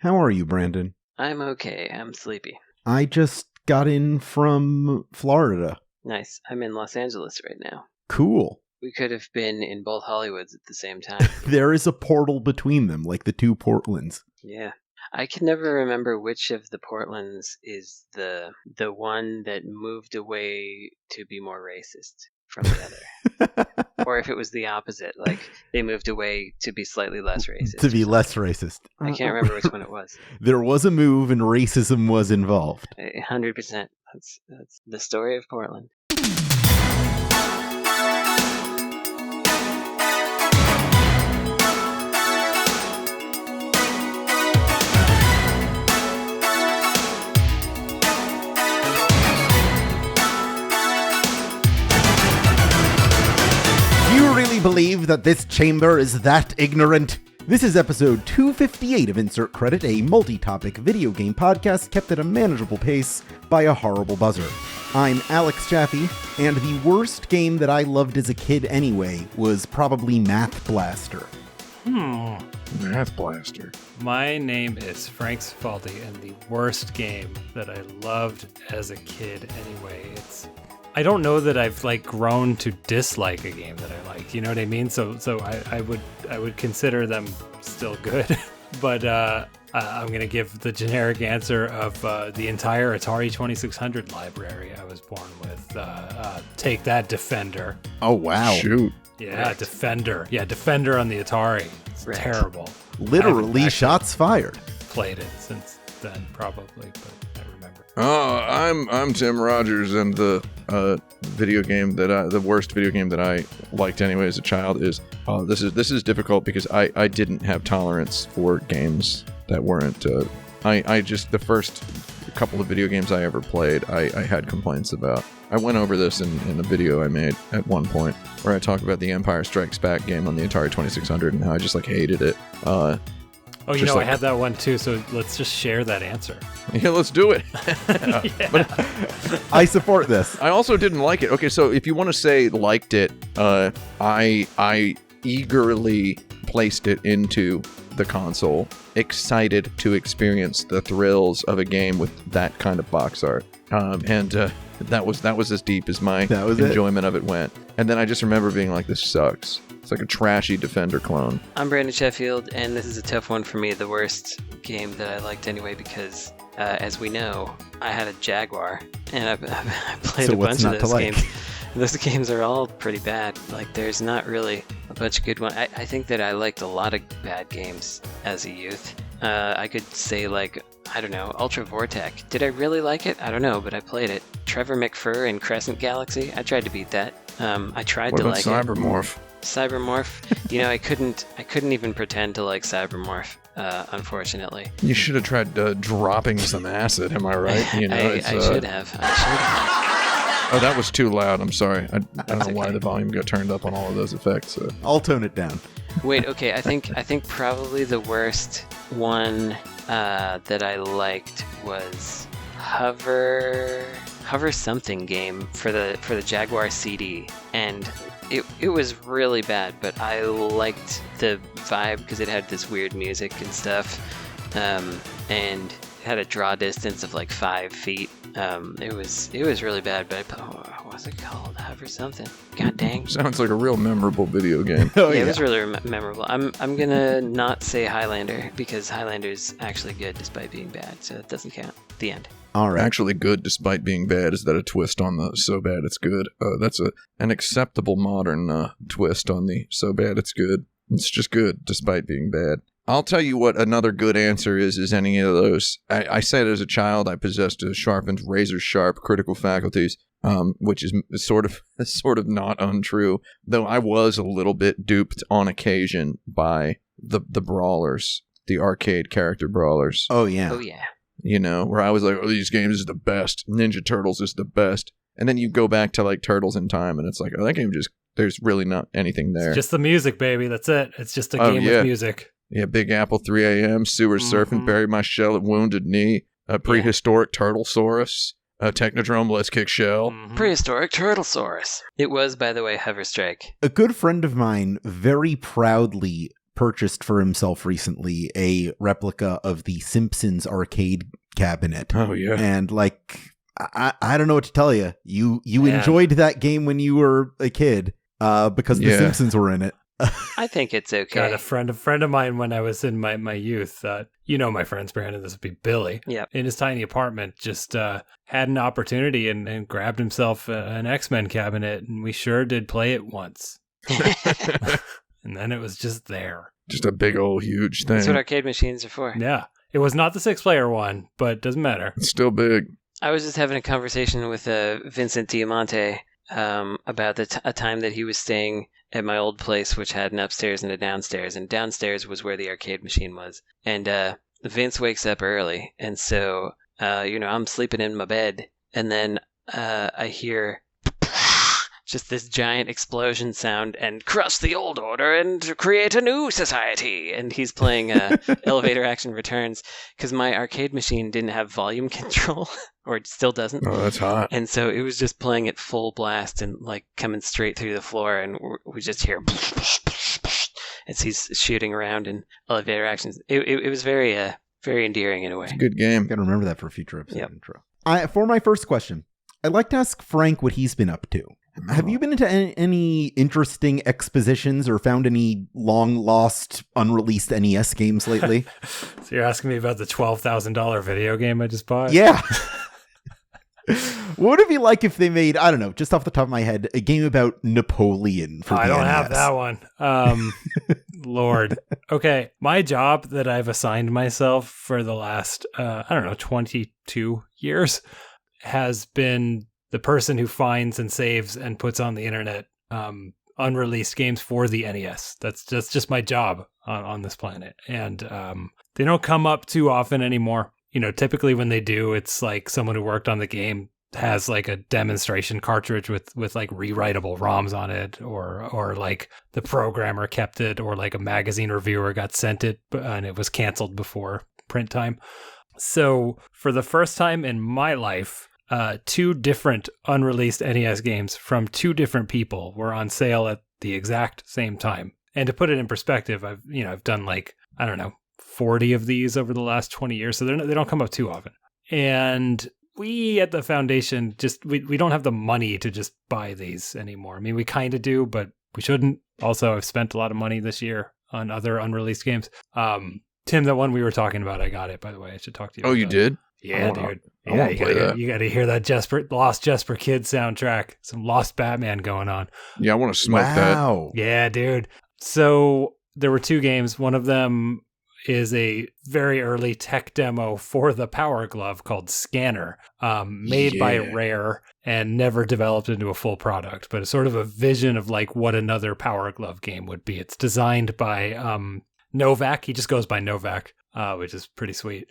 How are you, Brandon? I'm okay. I'm sleepy. I just got in from Florida. Nice. I'm in Los Angeles right now. Cool. We could have been in both Hollywoods at the same time. There is a portal between them, like the two Portlands. Yeah. I can never remember which of the Portlands is the one that moved away to be more racist from the other. Or if it was the opposite, like they moved away to be slightly less racist. To be less racist. I can't remember which one it was. There was a move and racism was involved. 100%. That's the story of Portland. Believe that this chamber is that ignorant? This is episode 258 of Insert Credit, a multi-topic video game podcast kept at a manageable pace by a horrible buzzer. I'm Alex Jaffe, and the worst game that I loved as a kid anyway was probably Math Blaster. Math Blaster. My name is Frank Cifaldi, and the worst game that I loved as a kid anyway, I don't know that I've grown to dislike a game that I like. You know what I mean? So I would consider them still good, but I'm gonna give the generic answer of the entire Atari 2600 library I was born with. Take that, Defender. Oh wow! Shoot. Yeah, right. Defender. Yeah, Defender on the Atari. It's terrible. Literally shots fired. Played it since then, probably, but I remember. I'm Tim Rogers, and the worst video game that I liked anyway as a child is this is difficult because I didn't have tolerance for games that weren't I just the first couple of video games I ever played I had complaints about. I went over this in a video I made at one point where I talk about the Empire Strikes Back game on the Atari 2600 and how I just hated it. I had that one too, so let's just share that answer. Yeah, let's do it. But I support this. I also didn't like it. Okay, so if you want to say liked it, I eagerly placed it into the console, excited to experience the thrills of a game with that kind of box art. That was as deep as my enjoyment of it went. And then I just remember being like, this sucks. It's like a trashy Defender clone. I'm Brandon Sheffield, and this is a tough one for me. The worst game that I liked anyway, because as we know, I had a Jaguar, and I played a bunch of those games. Those games are all pretty bad. There's not really a bunch of good ones. I think that I liked a lot of bad games as a youth. I could say, I don't know, Ultra Vortec. Did I really like it? I don't know, but I played it. Trevor McFur in Crescent Galaxy. I tried to beat that. I tried to like Cybermorph? Cybermorph. I couldn't even pretend to like Cybermorph, unfortunately. You should have tried dropping some acid, am I right? I should have. Oh, that was too loud. I'm sorry. I don't know why the volume got turned up on all of those effects. I'll tone it down. Wait, okay. I think probably the worst one that I liked was Hover something game for the Jaguar CD, and it was really bad, but I liked the vibe because it had this weird music and stuff, and it had a draw distance of 5 feet. It was really bad, but what was it called? Hover something. God dang. Sounds like a real memorable video game. Yeah, it was really memorable. I'm gonna not say Highlander because Highlander's actually good despite being bad, so it doesn't count. The end. All right. Actually good despite being bad. Is that a twist on the so bad it's good? That's an acceptable modern twist on the so bad it's good. It's just good despite being bad. I'll tell you what another good answer is any of those. I said as a child I possessed a sharpened, razor-sharp critical faculties, which is sort of not untrue, though I was a little bit duped on occasion by the brawlers, the arcade character brawlers. Oh, yeah. Oh, yeah. Where I was like, oh, these games is the best. Ninja Turtles is the best. And then you go back to Turtles in Time, and it's like, oh, that game there's really not anything there. It's just the music, baby. That's it. It's just a game with music. Yeah, Big Apple, 3 a.m., Sewer Surfing, Bury My Shell at Wounded Knee, Prehistoric Turtlesaurus, Technodrome, Let's Kick Shell. Mm-hmm. Prehistoric Turtlesaurus. It was, by the way, Hover Strike. A good friend of mine very proudly purchased for himself recently a replica of the Simpsons arcade cabinet. Oh, yeah. And like, I don't know what to tell you. You enjoyed that game when you were a kid because the Simpsons were in it. I think it's okay. Got a friend of mine when I was in my youth. My friends, Brandon, this would be Billy. Yeah. In his tiny apartment, just had an opportunity and grabbed himself an X-Men cabinet, and we sure did play it once. And then it was just there. Just a big old huge thing. That's what arcade machines are for. Yeah. It was not the 6-player one, but doesn't matter. It's still big. I was just having a conversation with Vincent Diamante about a time that he was staying at my old place, which had an upstairs and a downstairs. And downstairs was where the arcade machine was. And Vince wakes up early. And so, I'm sleeping in my bed. And then I hear just this giant explosion sound and crush the old order and create a new society. And he's playing Elevator Action Returns because my arcade machine didn't have volume control, or it still doesn't. Oh, that's hot. And so it was just playing at full blast and like coming straight through the floor, and we just hear as he's shooting around in Elevator Actions. It was very very endearing in a way. It's a good game. Gotta remember that for a future episode Yep. intro. For my first question, I'd like to ask Frank what he's been up to. Have you been into any interesting expositions or found any long-lost, unreleased NES games lately? So you're asking me about the $12,000 video game I just bought? Yeah. What would it be like if they made, I don't know, just off the top of my head, a game about Napoleon for the I don't NES? have that one. Lord. Okay. My job that I've assigned myself for the last, 22 years has been the person who finds and saves and puts on the internet unreleased games for the NES. That's just my job on this planet. And they don't come up too often anymore. Typically when they do, it's like someone who worked on the game has like a demonstration cartridge with like rewritable ROMs on it, or like the programmer kept it, or like a magazine reviewer got sent it and it was canceled before print time. So for the first time in my life, 2 different unreleased NES games from 2 different people were on sale at the exact same time. And to put it in perspective, I've done 40 of these over the last 20 years, so they don't come up too often. And we at the foundation we don't have the money to just buy these anymore. I mean, we kind of do, but we shouldn't. Also, I've spent a lot of money this year on other unreleased games. Tim, that one we were talking about, I got it, by the way. I should talk to you. Oh, you did? Yeah, dude. Yeah, you got to hear that Lost Jesper Kid soundtrack. Some Lost Batman going on. Yeah, I want to smoke that. Wow. Yeah, dude. So there were 2 games. One of them is a very early tech demo for the Power Glove called Scanner, made by Rare and never developed into a full product, but it's sort of a vision of like what another Power Glove game would be. It's designed by Novak. He just goes by Novak, which is pretty sweet.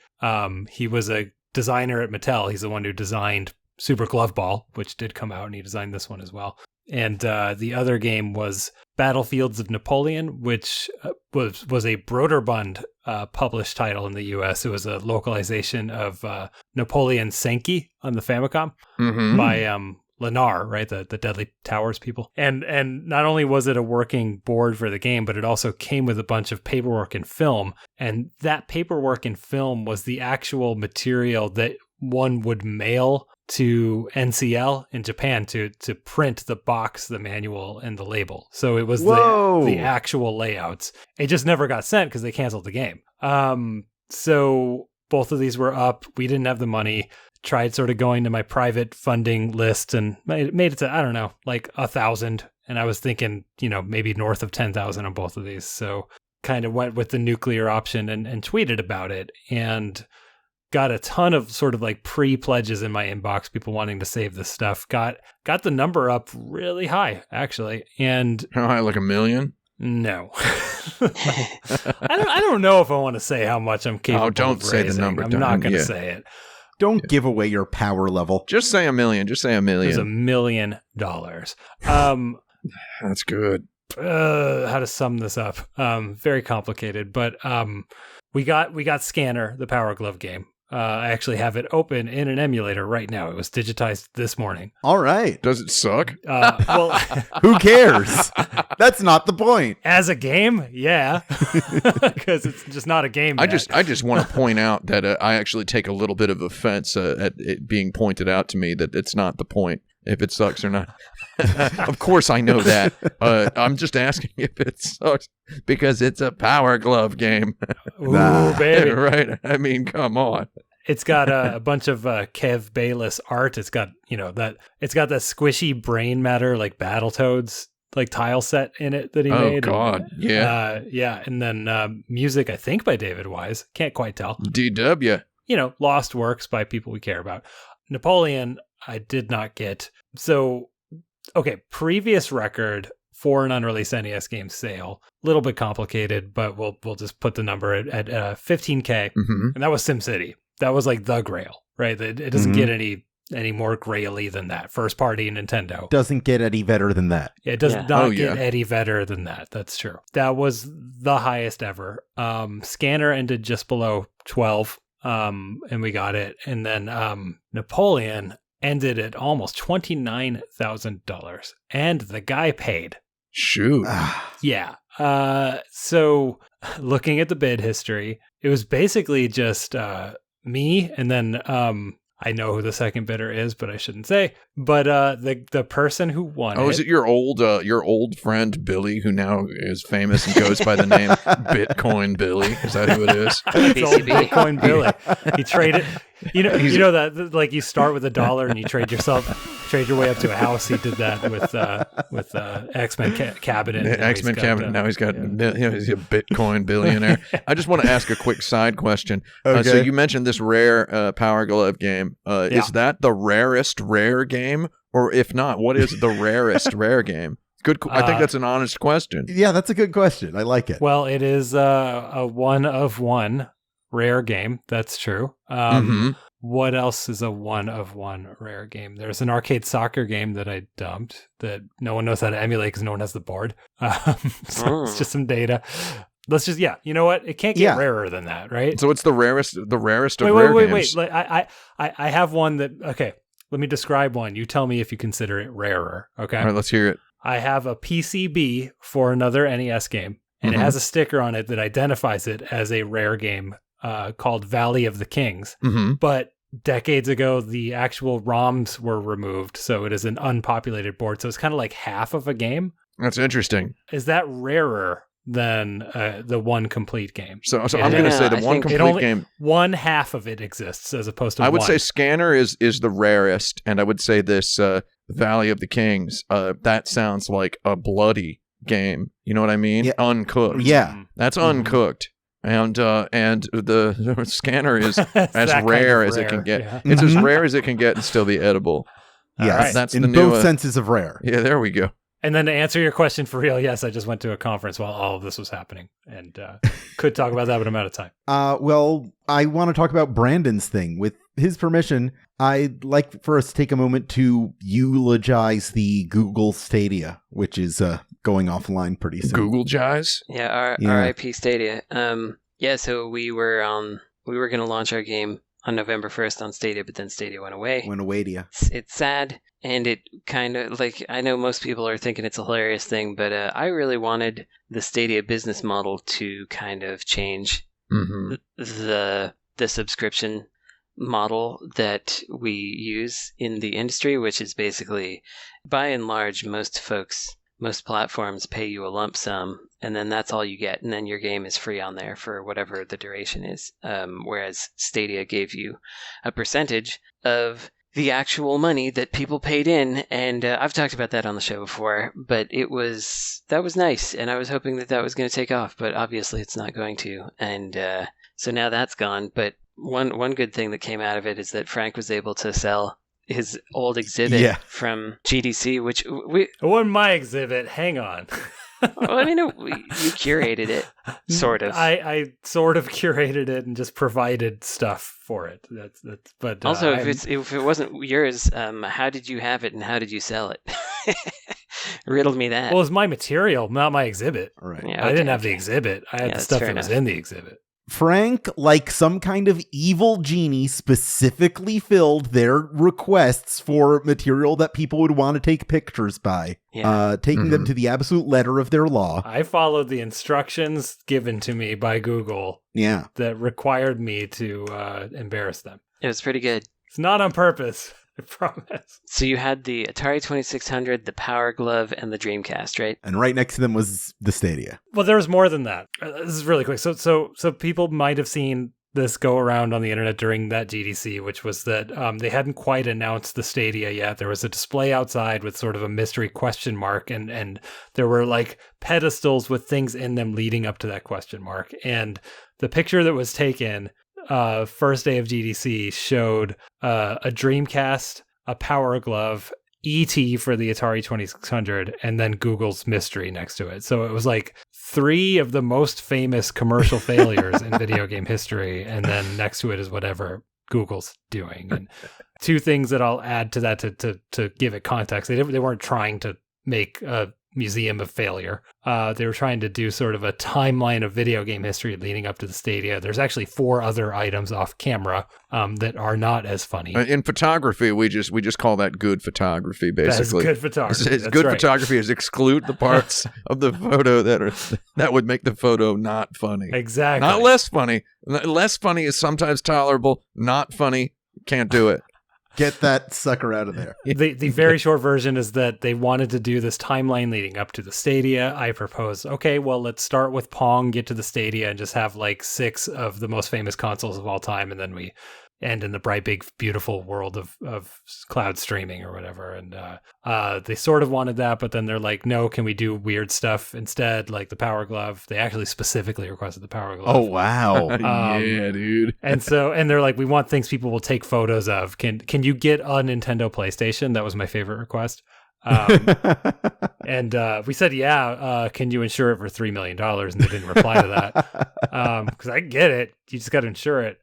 He was a designer at Mattel. He's the one who designed Super Glove Ball, which did come out, and he designed this one as well. And the other game was Battlefields of Napoleon, which was a Broderbund published title in the U.S. It was a localization of Napoleon Senki on the Famicom by Lennar, right? The Deadly Towers people. And not only was it a working board for the game, but it also came with a bunch of paperwork and film. And that paperwork and film was the actual material that one would mail to NCL in Japan to print the box, the manual, and the label. So it was the actual layouts. It just never got sent because they canceled the game. So both of these were up. We didn't have the money. Tried sort of going to my private funding list and made it to, I don't know, like 1,000. And I was thinking, maybe north of 10,000 on both of these. So kind of went with the nuclear option and tweeted about it. And got a ton of sort of like pre-pledges in my inbox, people wanting to save this stuff. Got the number up really high, actually. And how high, like 1 million? No. I don't know if I want to say how much I'm capable of don't say the number. I'm not going to say it. Don't give away your power level. Just say 1 million. Just say 1 million. It was $1 million. That's good. How to sum this up? Very complicated, but we got Scanner, the Power Glove game. I actually have it open in an emulator right now. It was digitized this morning. All right. Does it suck? Well, Who cares? That's not the point. as a game, yeah, because it's just not a game. I yet. just want to point out that I actually take a little bit of offense at it being pointed out to me that it's not the point if it sucks or not. Of course I know that. I'm just asking if it sucks because it's a Power Glove game. Ooh, baby. Right? I mean, come on. It's got a bunch of Kev Bayless art. It's got, it's got that squishy brain matter, like Battletoads, like tile set in it that he made. Oh, God. Yeah. Yeah. And then music, I think, by David Wise. Can't quite tell. DW. Lost works by people we care about. Napoleon, I did not get. So, okay, previous record for an unreleased NES game sale. A little bit complicated, but we'll just put the number at $15K. Mm-hmm. And that was SimCity. That was like the grail, right? It doesn't get any more graily than that. First party Nintendo. Doesn't get any better than that. It does not get any better than that. That's true. That was the highest ever. Scanner ended just below 12, and we got it. And then Napoleon ended at almost $29,000, and the guy paid. Shoot. Yeah. So looking at the bid history, it was basically just me, and then I know who the second bidder is, but I shouldn't say. But the person who won. Oh, is it your old friend Billy, who now is famous and goes by the name Bitcoin Billy? Is that who it is? It's old Bitcoin Billy. He traded. You know that like you start with $1 and you trade your way up to a house. He did that with X-Men Cabinet. X-Men Cabinet. Now he's got he's a Bitcoin billionaire. I just want to ask a quick side question. Okay. So you mentioned this rare Power Glove game. Is that the rarest rare game, or if not, what is the rarest rare game? Good. I think that's an honest question. Yeah, that's a good question. I like it. Well, it is a one of one rare game. That's true. What else is a one of one rare game? There's an arcade soccer game that I dumped that no one knows how to emulate because no one has the board. So it's just some data. Let's just, you know what? It can't get rarer than that, right? So it's the rarest of rare games. Wait. I have one that, okay, let me describe one. You tell me if you consider it rarer, okay? All right, let's hear it. I have a PCB for another NES game, and it has a sticker on it that identifies it as a rare game called Valley of the Kings. But decades ago, the actual ROMs were removed, so it is an unpopulated board. So it's kind of like half of a game. That's interesting. Is that rarer than the one complete game? So I'm going to say the one complete game. One half of it exists as opposed to I would one. say Scanner is the rarest, and I would say this Valley of the Kings. That sounds like a bloody game. You know what I mean? Yeah. Uncooked. Yeah. That's uncooked. And the Scanner is as rare as it can get. Yeah. It's as rare as it can get and still be edible. Yes, right. That's in the new, both senses of rare. Yeah, there we go. And then to answer your question for real, yes, I just went to a conference while all of this was happening and could talk about that, but I'm out of time. Well, I want to talk about Brandon's thing. With his permission, I'd like for us to take a moment to eulogize the Google Stadia, which is going offline pretty soon. Google Jize? Yeah, RIP Stadia. So we were going to launch our game on November 1st on Stadia, but then Stadia went away. Went away to you. It's sad, and it kind of, like, I know most people are thinking it's a hilarious thing, but I really wanted the Stadia business model to kind of change the subscription model that we use in the industry, which is basically, by and large, most platforms pay you a lump sum, and then that's all you get, and then your game is free on there for whatever the duration is. Whereas Stadia gave you a percentage of the actual money that people paid in, and I've talked about that on the show before, but that was nice, and I was hoping that was going to take off, but obviously it's not going to, and so now that's gone. But one good thing that came out of it is that Frank was able to sell his old exhibit from GDC, which it wasn't my exhibit. Hang on. Well, I mean, you curated it, sort of. I sort of curated it and just provided stuff for it. That's. But also, if it wasn't yours, how did you have it and how did you sell it? Riddled me that. Well, it was my material, not my exhibit. Right. Yeah, I didn't have the exhibit. I had the stuff that was in the exhibit. Frank, like some kind of evil genie, specifically filled their requests for material that people would want to take pictures by, taking them to the absolute letter of their law. I followed the instructions given to me by Google that required me to embarrass them. It was pretty good. It's not on purpose, I promise. So you had the Atari 2600, the Power Glove, and the Dreamcast, right? And right next to them was the Stadia. Well, there was more than that. This is really quick. So people might have seen this go around on the internet during that GDC, which was that they hadn't quite announced the Stadia yet. There was a display outside with sort of a mystery question mark, and there were like pedestals with things in them leading up to that question mark. And the picture that was taken first day of GDC showed a Dreamcast, a Power Glove, E.T. for the Atari 2600, and then Google's mystery next to it. So it was like 3 of the most famous commercial failures in video game history, and then next to it is whatever Google's doing. And 2 things that I'll add to that to give it context. They weren't trying to make a museum of failure. They were trying to do sort of a timeline of video game history leading up to the Stadia. There's actually 4 other items off camera that are not as funny. In photography, we just call that good photography, basically. That's good photography. It's good photography is exclude the parts of the photo that would make the photo not funny. Exactly. Not less funny. Less funny is sometimes tolerable. Not funny, can't do it. Get that sucker out of there. The very short version is that they wanted to do this timeline leading up to the Stadia. I proposed, okay, well, let's start with Pong, get to the Stadia, and just have like 6 of the most famous consoles of all time, and then we end in the bright, big, beautiful world of cloud streaming or whatever. And they sort of wanted that, but then they're like, no, can we do weird stuff instead, like the Power Glove? They actually specifically requested the Power Glove. Oh, wow. Yeah, dude. And they're like, we want things people will take photos of. Can you get a Nintendo PlayStation? That was my favorite request. And we said, can you insure it for $3 million? And they didn't reply to that. Because I get it. You just got to insure it.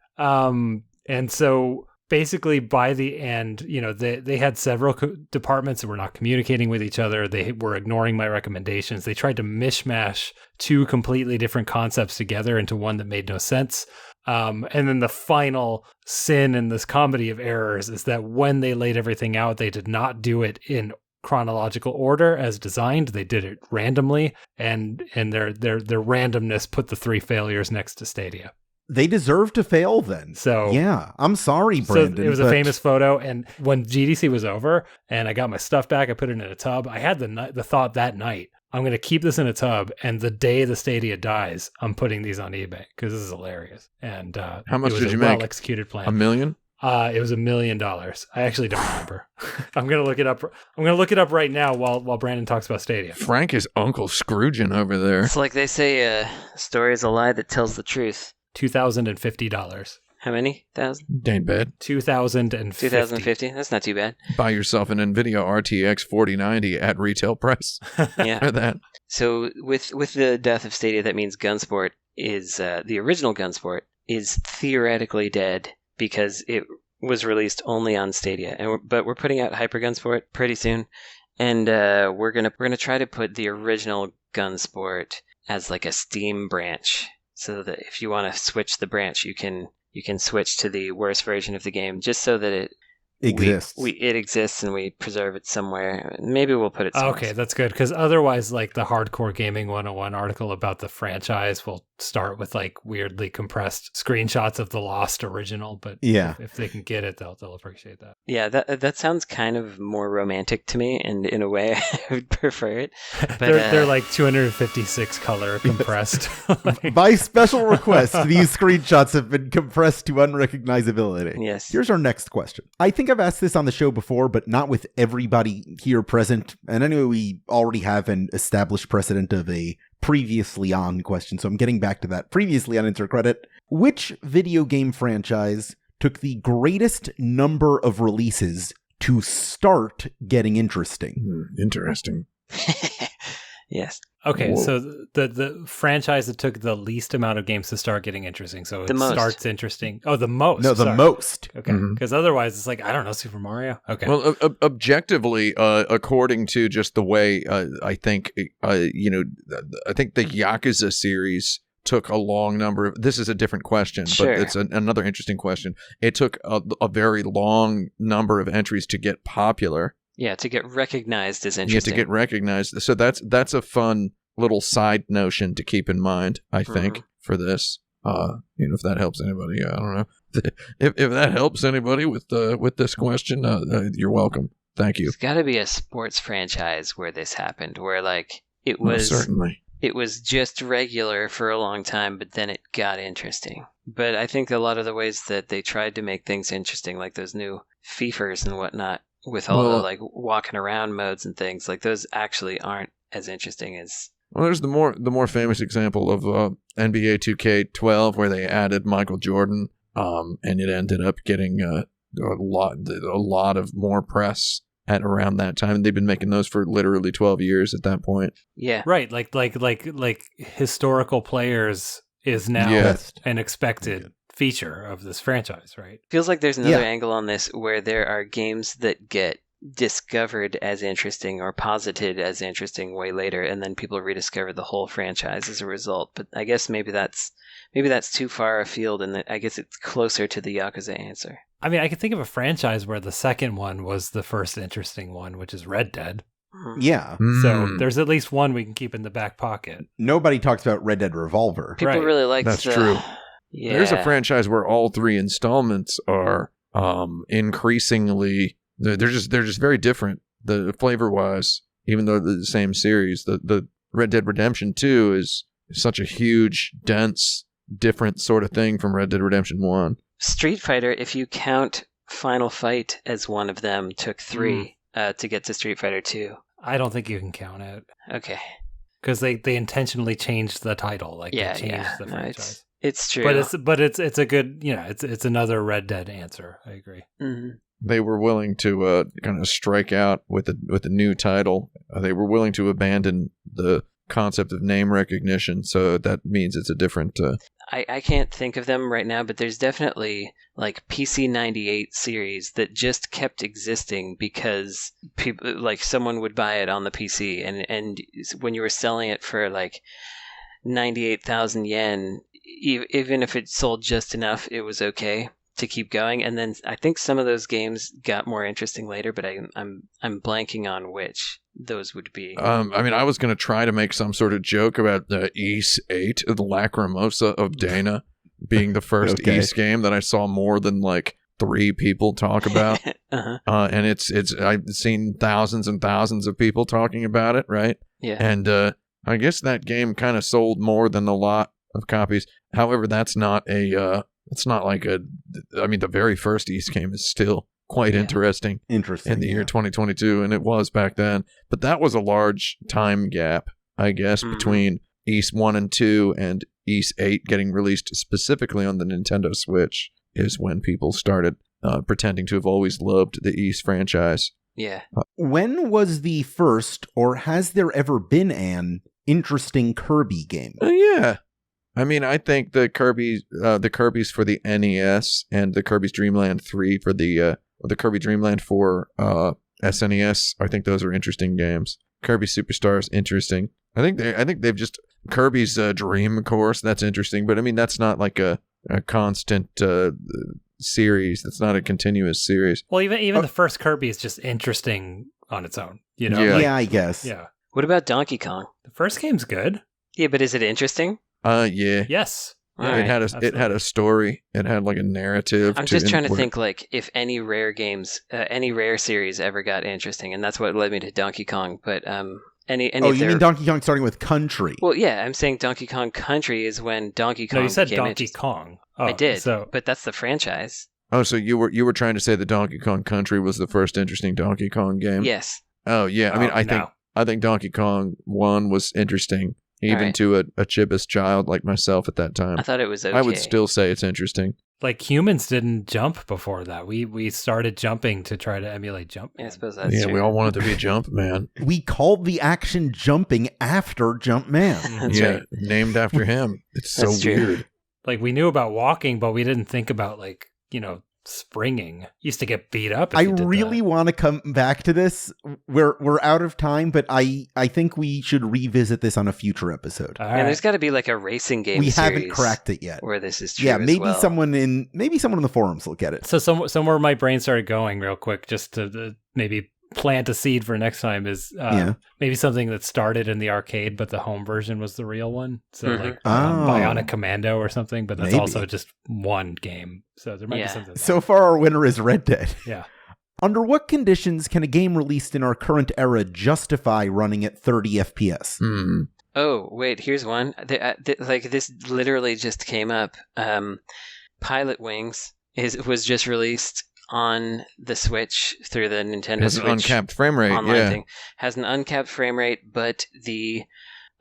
And so basically by the end, they had several departments that were not communicating with each other. They were ignoring my recommendations. They tried to mishmash 2 completely different concepts together into one that made no sense. And then the final sin in this comedy of errors is that when they laid everything out, they did not do it in chronological order as designed. They did it randomly, and their randomness put the 3 failures next to Stadia. They deserve to fail then. So yeah, I'm sorry, Brandon. So it was a famous photo, and when GDC was over and I got my stuff back, I put it in a tub. I had the thought that night, I'm going to keep this in a tub, and the day the Stadia dies, I'm putting these on eBay because this is hilarious. And how much did you make? Well-executed plan. $1 million? It was $1 million. I actually don't remember. I'm gonna look it up. I'm gonna look it up right now while Brandon talks about Stadia. Frank is Uncle Scrooging over there. It's like they say, a story is a lie that tells the truth. $2,050. How many thousand? Ain't bad. 2,050. 2,050. That's not too bad. Buy yourself an NVIDIA RTX 4090 at retail price. Yeah. For that. So with the death of Stadia, that means Gunsport is the original Gunsport is theoretically dead because it was released only on Stadia. But we're putting out Hyper Gunsport pretty soon, and we're gonna try to put the original Gunsport as like a Steam branch, so that if you want to switch the branch, you can switch to the worst version of the game, just so that it exists. It exists, and we preserve it somewhere. Maybe we'll put it somewhere. Okay, that's good, because otherwise, like, the Hardcore Gaming 101 article about the franchise will start with, like, weirdly compressed screenshots of the lost original, but yeah, if they can get it, they'll appreciate that. Yeah, that sounds kind of more romantic to me, and in a way, I would prefer it. But they're like 256 color compressed. By special request, these screenshots have been compressed to unrecognizability. Yes. Here's our next question. I think I've asked this on the show before, but not with everybody here present. And anyway, we already have an established precedent of a previously on question, so I'm getting back to that. Previously on Insert Credit, which video game franchise took the greatest number of releases to start getting interesting? Interesting. Yes. Okay, Whoa. so the franchise that took the least amount of games to start getting interesting. So it starts interesting. Oh, the most. No, the most. Okay, because otherwise it's like, I don't know, Super Mario. Okay. Well, objectively, according to just the way I think, I think the Yakuza series took a long number of... This is a different question, Sure. but it's another interesting question. It took a very long number of entries to get popular. Yeah, to get recognized is You have interesting. to get recognized. So that's a fun little side notion to keep in mind, I think, for this. If that helps anybody, I don't know. If that helps anybody with this question, you're welcome. Thank you. There's got to be a sports franchise where this happened, where like it was Certainly. it was just regular for a long time, but then it got interesting. But I think a lot of the ways that they tried to make things interesting, like those new FIFAs and whatnot, with all the like walking around modes and things, like those actually aren't as interesting as. Well, there's the more famous example of NBA 2K12 where they added Michael Jordan, and it ended up getting a lot of more press at around that time. And they've been making those for literally 12 years at that point. Yeah. Right, like historical players is now an expected feature of this franchise, right? Feels like there's another angle on this where there are games that get discovered as interesting or posited as interesting way later, and then people rediscover the whole franchise as a result. But I guess maybe that's too far afield, and I guess it's closer to the Yakuza answer. I mean, I can think of a franchise where the second one was the first interesting one, which is Red Dead. Yeah. So there's at least one we can keep in the back pocket. Nobody talks about Red Dead Revolver. People really like That's true. Yeah. There's a franchise where all 3 installments are increasingly they're just very different. The flavor wise, even though they're the same series, the Red Dead Redemption 2 is such a huge, dense, different sort of thing from Red Dead Redemption 1. Street Fighter, if you count Final Fight as one of them, took 3 to get to Street Fighter 2. I don't think you can count it. Okay. Because they intentionally changed the title. Like they changed the franchise. It's true. But it's a good, it's another Red Dead answer. I agree. Mm-hmm. They were willing to kind of strike out with the new title. They were willing to abandon the concept of name recognition, so that means it's a different... I can't think of them right now, but there's definitely like PC 98 series that just kept existing because people, like someone would buy it on the PC, and when you were selling it for like 98,000 yen, even if it sold just enough, it was okay to keep going. And then I think some of those games got more interesting later, but I'm blanking on which those would be. I mean, I was going to try to make some sort of joke about the Ys 8, the Lacrimosa of Dana, being the first Ys game that I saw more than like 3 people talk about. And it's I've seen thousands and thousands of people talking about it, right? Yeah. And I guess that game kind of sold more than a lot of copies. However, that's not it's not like the very first Ys game is still quite interesting in the year 2022, and it was back then. But that was a large time gap, I guess, between Ys 1 and 2 and Ys 8 getting released specifically on the Nintendo Switch is when people started pretending to have always loved the Ys franchise. Yeah. When was the first, or has there ever been an interesting Kirby game? Yeah. I mean, I think the Kirby's for the NES and the Kirby's Dream Land 3 for the Kirby Dream Land 4 SNES. I think those are interesting games. Kirby Superstar is interesting. I think they've just Kirby's Dream Course. That's interesting, but I mean that's not like a constant series. That's not a continuous series. Well, even the first Kirby is just interesting on its own. Yeah, I guess. Yeah. What about Donkey Kong? The first game's good. Yeah, but is it interesting? Yeah. Yes. It had a story. It had like a narrative. I'm just trying to think like if any rare games, any rare series ever got interesting, and that's what led me to Donkey Kong. But you mean Donkey Kong starting with Country? Well, yeah, I'm saying Donkey Kong Country is when Donkey Kong. No, you said Donkey Kong. Oh, I did, but that's the franchise. Oh, so you were trying to say that Donkey Kong Country was the first interesting Donkey Kong game? Yes. Oh yeah, I mean I think Donkey Kong 1 was interesting. Even to a Chibis child like myself at that time. I thought it was okay. I would still say it's interesting. Like humans didn't jump before that. We started jumping to try to emulate Jumpman. Yeah, I suppose that's true. We all wanted to be Jumpman. We called the action jumping after Jumpman. Right. Named after him. It's so weird. Like we knew about walking, but we didn't think about springing. Used to get beat up. If I you did really that. want to come back to this. We're out of time, but I think we should revisit this on a future episode. All And right. there's got to be like a racing game We series haven't cracked it yet. where this is true. Yeah, as maybe well. someone in the forums will get it. So somewhere my brain started going real quick, just to maybe plant a seed for next time, is maybe something that started in the arcade, but the home version was the real one. So Mhm. like Oh. Bionic Commando or something, but that's Maybe. also just one game. So there might be Yeah. something. So far, our winner is Red Dead. Yeah. Under what conditions can a game released in our current era justify running at 30 FPS? Oh, wait, here's one. Like this literally just came up. Pilot Wings was just released on the Switch through the Nintendo Has an Switch uncapped frame rate. online Yeah. thing. Has an uncapped frame rate, but the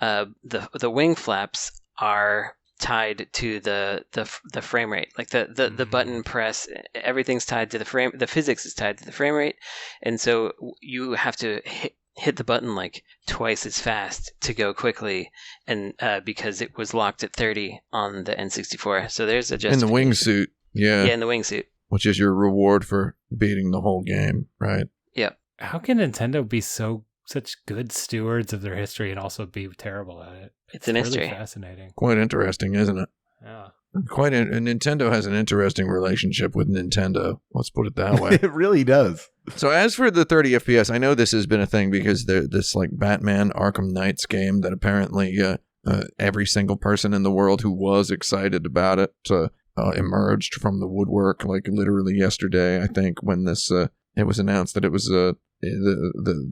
wing flaps are tied to the frame rate. Like the button press, everything's tied to the frame. The physics is tied to the frame rate, and so you have to hit the button like twice as fast to go quickly, and because it was locked at 30 on the N64. So there's a In the wingsuit. Yeah. Yeah, in the wingsuit. Which is your reward for beating the whole game, right? Yep. How can Nintendo be such good stewards of their history and also be terrible at it? It's an really history. fascinating. Quite interesting, isn't it? Yeah. Nintendo has an interesting relationship with Nintendo. Let's put it that way. It really does. So as for the 30 FPS, I know this has been a thing because this like Batman Arkham Knights game that apparently every single person in the world who was excited about it emerged from the woodwork like literally yesterday, I think, when this it was announced that it was the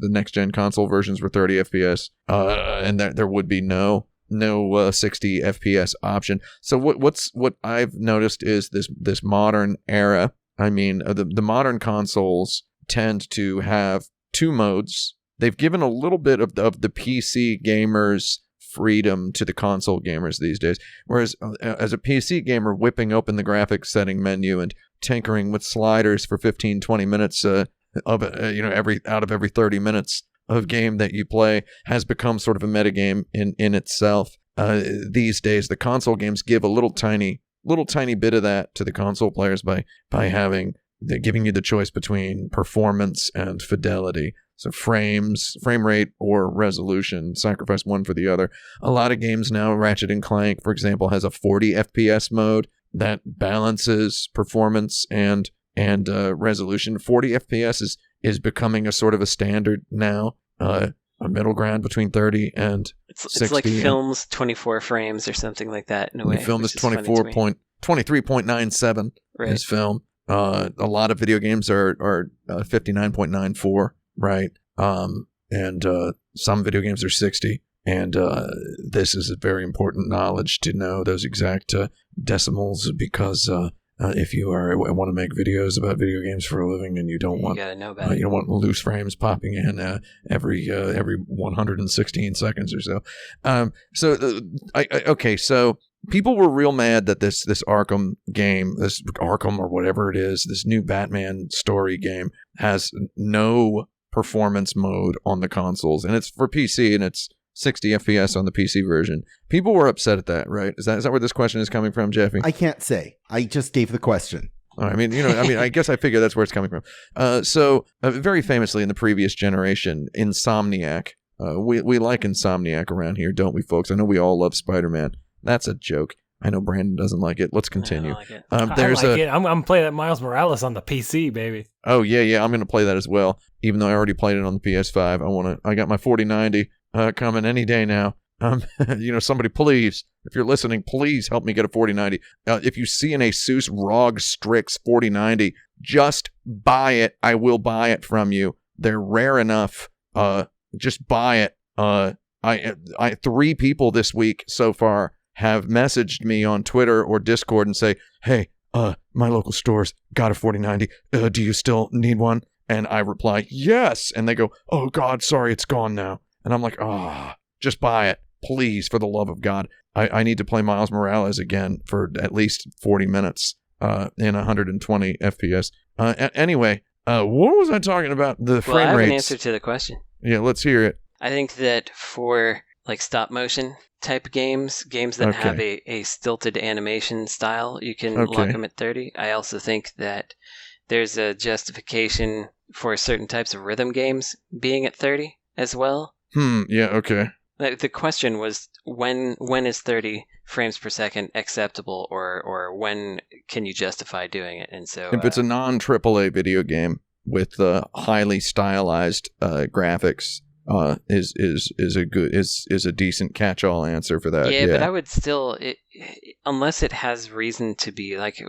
next gen console versions were 30 FPS and there would be no 60 FPS option. So what I've noticed is this modern era. I mean, the modern consoles tend to have two modes. They've given a little bit of the PC gamers freedom to the console gamers these days. Whereas as a PC gamer, whipping open the graphics setting menu and tinkering with sliders for 15-20 minutes every 30 minutes of game that you play has become sort of a metagame in itself. These days, the console games give a little tiny bit of that to the console players by giving you the choice between performance and fidelity. So frame rate or resolution, sacrifice one for the other. A lot of games now, Ratchet & Clank, for example, has a 40 FPS mode that balances performance and resolution. 40 FPS is becoming a sort of a standard now, a middle ground between 30 and 60. It's like film's 24 frames or something like that in a way. The film is which funny to me. 23.97 Right. is film. A lot of video games are 59.94, right? And some video games are 60. And this is a very important knowledge to know those exact decimals because if you want to make videos about video games for a living and you don't want gotta know about it. you don't want loose frames popping in every 116 seconds or so. So people were real mad that this Arkham game, this Arkham or whatever it is, this new Batman story game has no performance mode on the consoles, and it's for PC and it's 60 FPS on the PC version. People were upset at that, right? Is that where this question is coming from, Jaffe? I can't say. I just gave the question. I guess I figure that's where it's coming from. Very famously in the previous generation, Insomniac. We like Insomniac around here, don't we, folks? I know we all love Spider-Man. That's a joke. I know Brandon doesn't like it. Let's continue. I don't like it. I like it. I'm playing that Miles Morales on the PC, baby. Oh yeah. I'm gonna play that as well. Even though I already played it on the PS5, I got my 4090 coming any day now. Somebody please, if you're listening, please help me get a 4090. If you see an Asus ROG Strix 4090, just buy it. I will buy it from you. They're rare enough. Just buy it. I 3 people this week so far have messaged me on Twitter or Discord and say, hey, my local store's got a 4090. Do you still need one? And I reply, yes. And they go, oh, God, sorry, it's gone now. And I'm like, just buy it. Please, for the love of God. I need to play Miles Morales again for at least 40 minutes in 120 FPS. Anyway, what was I talking about? The frame I have rates. an answer to the question. Yeah, let's hear it. I think that for like stop motion type games that have a stilted animation style. You can lock them at 30. I also think that there's a justification for certain types of rhythm games being at 30 as well. Yeah, okay. The question was when is 30 frames per second acceptable, or when can you justify doing it? And so if it's a non-AAA video game with highly stylized graphics, is a decent catch-all answer for that. Yeah, but I would still, unless it has reason to be like,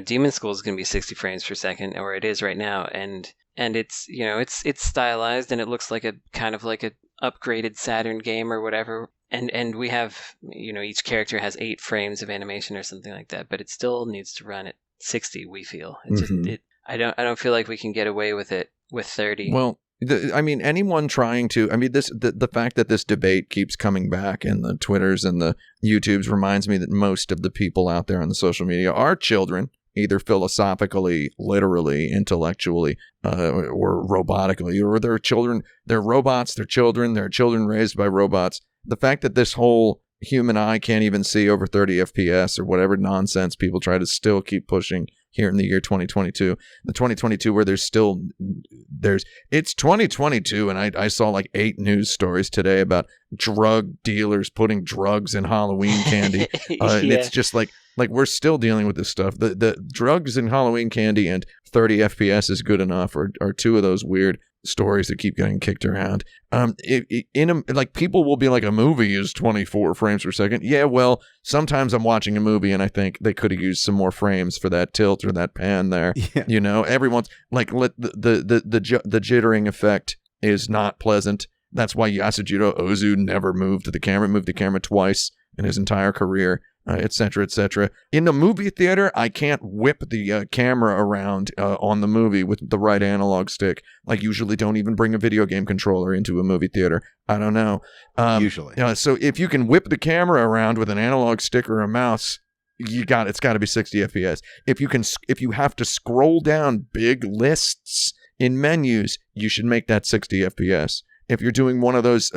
Demon School is going to be 60 frames per second, or it is right now, and it's it's stylized and it looks like a kind of like a upgraded Saturn game or whatever, and we have each character has 8 frames of animation or something like that, but it still needs to run at 60. We feel I don't feel like we can get away with it with 30. Well, anyone trying to, the fact that this debate keeps coming back in the Twitters and the YouTubes reminds me that most of the people out there on the social media are children, either philosophically, literally, intellectually, or robotically, or they're children, they're robots, they're children raised by robots. The fact that this whole human eye can't even see over 30 FPS or whatever nonsense people try to still keep pushing here in the year 2022, the 2022 where it's 2022, and I saw like 8 news stories today about drug dealers putting drugs in Halloween candy. And it's just like we're still dealing with this stuff. The drugs in Halloween candy and 30 FPS is good enough are 2 of those weird stories that keep getting kicked around. People will be like, a movie is 24 frames per second. Yeah, well, sometimes I'm watching a movie and I think they could have used some more frames for that tilt or that pan there. Yeah. Everyone's like, the jittering effect is not pleasant. That's why Yasujiro Ozu never moved the camera twice in his entire career. Et cetera, et cetera. In the movie theater, I can't whip the camera around on the movie with the right analog stick. Like, usually don't even bring a video game controller into a movie theater. I don't know. Usually. So if you can whip the camera around with an analog stick or a mouse, it's got to be 60 FPS. If you have to scroll down big lists in menus, you should make that 60 FPS. If you're doing one of those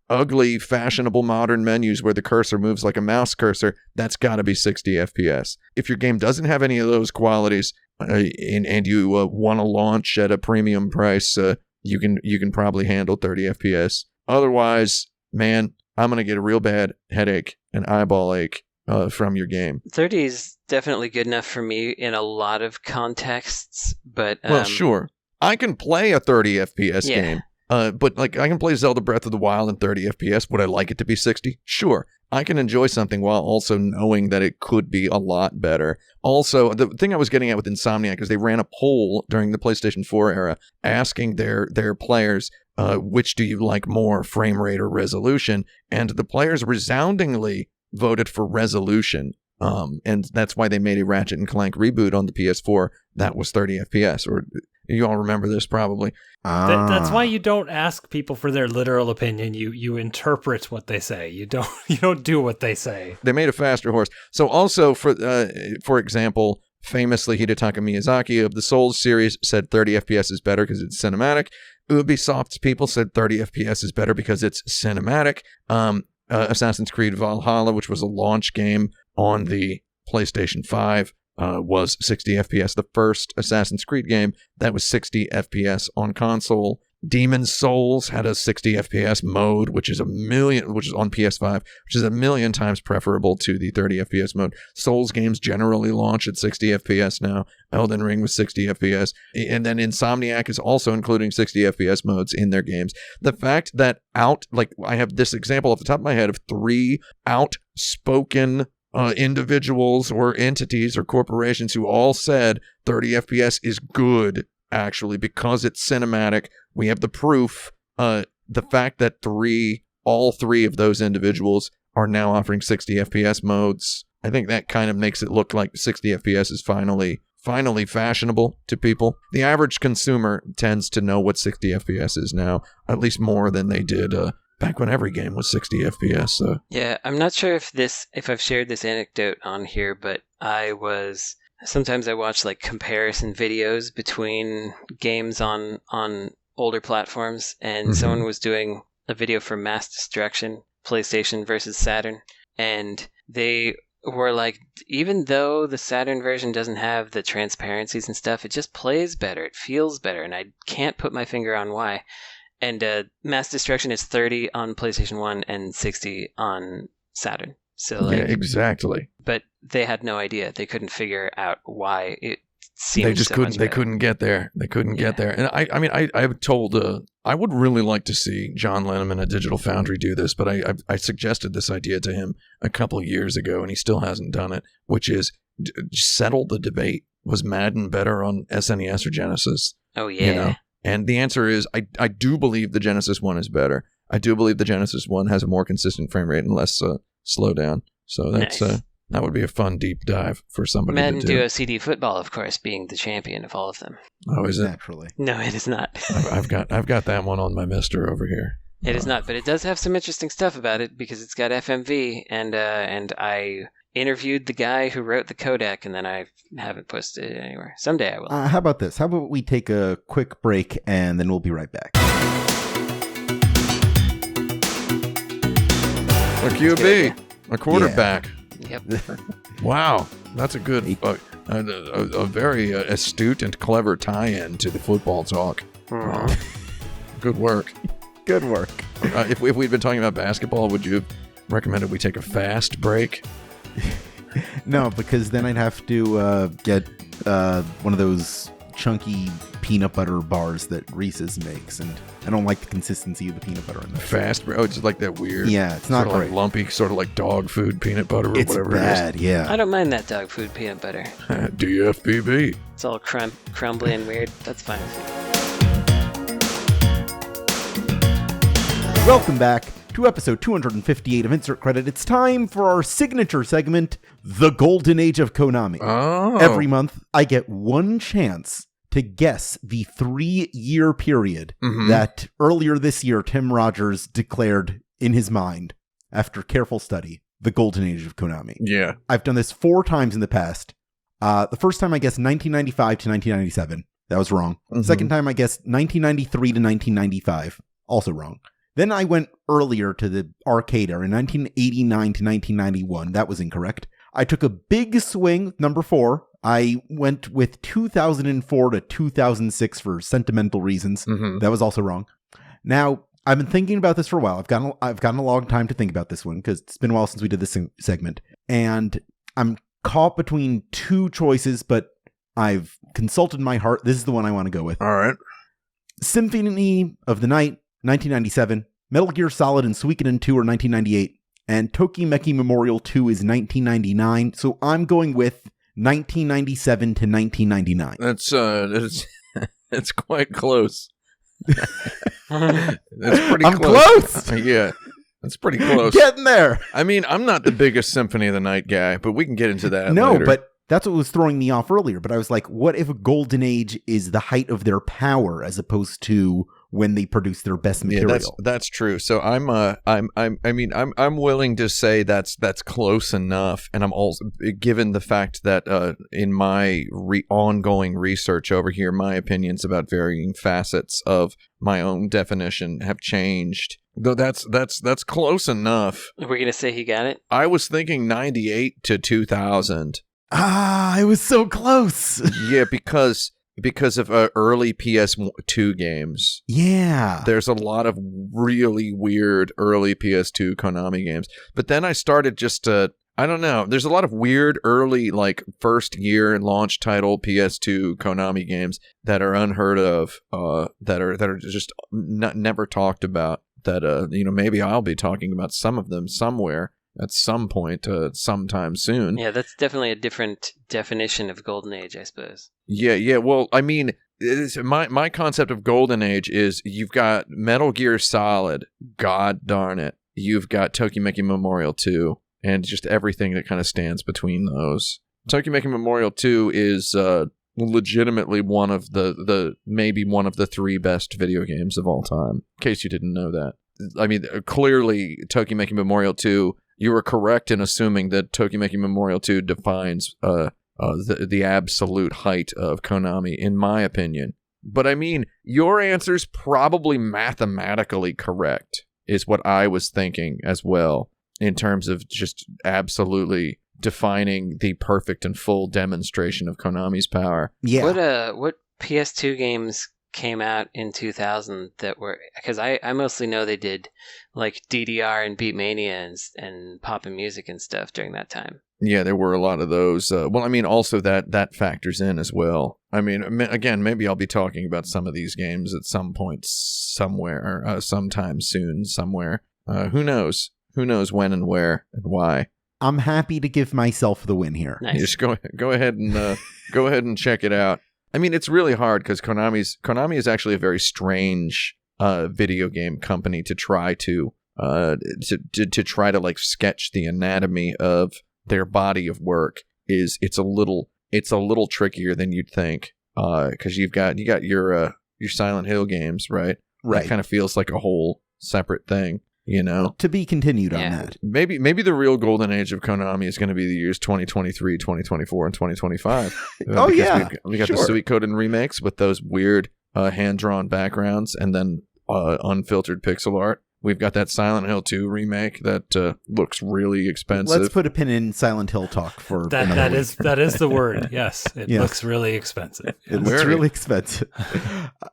ugly, fashionable modern menus where the cursor moves like a mouse cursor, that's got to be 60 FPS. If your game doesn't have any of those qualities, and you want to launch at a premium price, you can probably handle 30 FPS. Otherwise, man, I'm going to get a real bad headache and eyeball ache from your game. 30 is definitely good enough for me in a lot of contexts, but... well, sure. I can play a 30 FPS game. But I can play Zelda Breath of the Wild in 30 FPS. Would I like it to be 60? Sure. I can enjoy something while also knowing that it could be a lot better. Also, the thing I was getting at with Insomniac is they ran a poll during the PlayStation 4 era asking their players, which do you like more, frame rate or resolution? And the players resoundingly voted for resolution. And that's why they made a Ratchet and Clank reboot on the PS4 that was 30 FPS, or you all remember this probably. That's why you don't ask people for their literal opinion. You interpret what they say. You don't do what they say. They made a faster horse. So also for example, famously Hidetaka Miyazaki of the Souls series said 30 FPS is better because it's cinematic. Ubisoft's people said 30 FPS is better because it's cinematic. Assassin's Creed Valhalla, which was a launch game on the PlayStation 5, was 60 FPS. The first Assassin's Creed game that was 60 FPS on console. Demon's Souls had a 60 FPS mode, which is on PS5, which is a million times preferable to the 30 FPS mode. Souls games generally launch at 60 FPS now. Elden Ring was 60 FPS. And then Insomniac is also including 60 FPS modes in their games. The fact that I have this example off the top of my head of 3 outspoken individuals or entities or corporations who all said 30 FPS is good, actually, because it's cinematic. We have the proof. The fact that all three of those individuals are now offering 60 FPS modes, I think that kind of makes it look like 60 FPS is finally fashionable to people. The average consumer tends to know what 60 FPS is now, at least more than they did back when every game was 60 FPS. Yeah, I'm not sure if I've shared this anecdote on here, but sometimes I watch like comparison videos between games on older platforms, and someone was doing a video for Mass Destruction, PlayStation versus Saturn, and they were like, even though the Saturn version doesn't have the transparencies and stuff, it just plays better, it feels better, and I can't put my finger on why. And Mass Destruction is 30 on PlayStation 1 and 60 on Saturn. So like, yeah, exactly. But they had no idea. They couldn't figure out why it seemed They just so couldn't. much They better. couldn't get there. They couldn't get there. And I mean, I've told. I would really like to see John Lennon at Digital Foundry do this, but I suggested this idea to him a couple of years ago, and he still hasn't done it. Which is settle the debate: was Madden better on SNES or Genesis? Oh yeah. You know? And the answer is, I do believe the Genesis one is better. I do believe the Genesis one has a more consistent frame rate and less slowdown. So that's Nice. that would be a fun deep dive for somebody Madden to do. Duo CD Football, of course, being the champion of all of them. Oh, is it? Naturally. No, it is not. I've got that one on my mister over here. It is not, but it does have some interesting stuff about it because it's got FMV, and I interviewed the guy who wrote the codec, and then I haven't posted it anywhere. Someday I will. How about this? How about we take a quick break and then we'll be right back. A QB, a quarterback. Yep. Wow, that's a good, a very astute and clever tie-in to the football talk. Mhm. Good work. Good work. If we'd been talking about basketball, would you have recommended we take a fast break? No, because then I'd have to get one of those chunky peanut butter bars that Reese's makes, and I don't like the consistency of the peanut butter in that. Fast break? Oh, it's like that weird. Yeah, it's not sort of great. like lumpy, sort of like dog food peanut butter or It's whatever bad, yeah. I don't mind that dog food peanut butter. it is. DFPB. It's all crumbly and weird. That's fine. Welcome back to episode 258 of Insert Credit. It's time for our signature segment, The Golden Age of Konami. Oh. Every month, I get one chance to guess the 3-year period Mhm. that earlier this year Tim Rogers declared in his mind, after careful study, the Golden Age of Konami. Yeah. I've done this 4 times in the past. The first time I guessed 1995 to 1997. That was wrong. Mhm. Second time I guessed 1993 to 1995. Also wrong. Then I went earlier to the arcade era, 1989 to 1991. That was incorrect. I took a big swing, number 4. I went with 2004 to 2006 for sentimental reasons. Mhm. That was also wrong. Now, I've been thinking about this for a while. I've gotten a long time to think about this one because it's been a while since we did this segment. And I'm caught between 2 choices, but I've consulted my heart. This is the one I want to go with. All right. Symphony of the Night, 1997. Metal Gear Solid and Suikoden 2 are 1998. And Tokimeki Memorial 2 is 1999. So I'm going with 1997 to 1999. It's quite close. It's pretty I'm close. Yeah. It's pretty close. Getting there. I mean, I'm not the biggest Symphony of the Night guy, but we can get into that No, later. but that's what was throwing me off earlier. But I was like, what if a Golden Age is the height of their power as opposed to when they produce their best material? Yeah, that's true. So I'm willing to say that's close enough, and I'm also, given the fact that in my ongoing research over here, my opinions about varying facets of my own definition have changed. Though that's close enough. We're gonna say he got it. I was thinking 98 to 2000. I was so close. Yeah, because of early PS2 games. Yeah. There's a lot of really weird early PS2 Konami games. But then I started just I don't know. There's a lot of weird early, like, first year launch title PS2 Konami games that are unheard of, that are just never talked about. That maybe I'll be talking about some of them somewhere at some point, sometime soon. Yeah, that's definitely a different definition of Golden Age, I suppose. Yeah. Well, I mean, my concept of Golden Age is you've got Metal Gear Solid, god darn it. You've got Tokimeki Memorial 2, and just everything that kind of stands between those. Tokimeki Memorial 2 is legitimately one of maybe one of the 3 best video games of all time, in case you didn't know that. I mean, clearly, Tokimeki Memorial 2, you were correct in assuming that Tokimeki Memorial 2 defines the absolute height of Konami, in my opinion. But I mean, your answer's probably mathematically correct. is what I was thinking as well, in terms of just absolutely defining the perfect and full demonstration of Konami's power. Yeah. What PS2 games came out in 2000 that were, because I mostly know they did like DDR and Beatmania and Poppin' Music and stuff during that time. Yeah, there were a lot of those. Well, I mean, also that factors in as well. I mean, again, maybe I'll be talking about some of these games at some point, somewhere, sometime soon, somewhere. Who knows? Who knows when and where and why? I'm happy to give myself the win here. Nice. Just go ahead and go ahead and check it out. I mean, it's really hard because Konami is actually a very strange video game company to try to try to like sketch the anatomy of their body of work. It's a little trickier than you'd think, because you got your Silent Hill games, right? Right. That kind of feels like a whole separate thing. You know, To be continued on Yeah. that. maybe the real golden age of Konami is going to be the years 2023, 2024, and 2025. Oh, Because yeah. we got the Sure. sweet coded remakes with those weird hand drawn backgrounds and then unfiltered pixel art. We've got that Silent Hill 2 remake that looks really expensive. Let's put a pin in Silent Hill talk for That another week. that is the word. Yes, it Yes. looks really expensive. It looks Very. really expensive.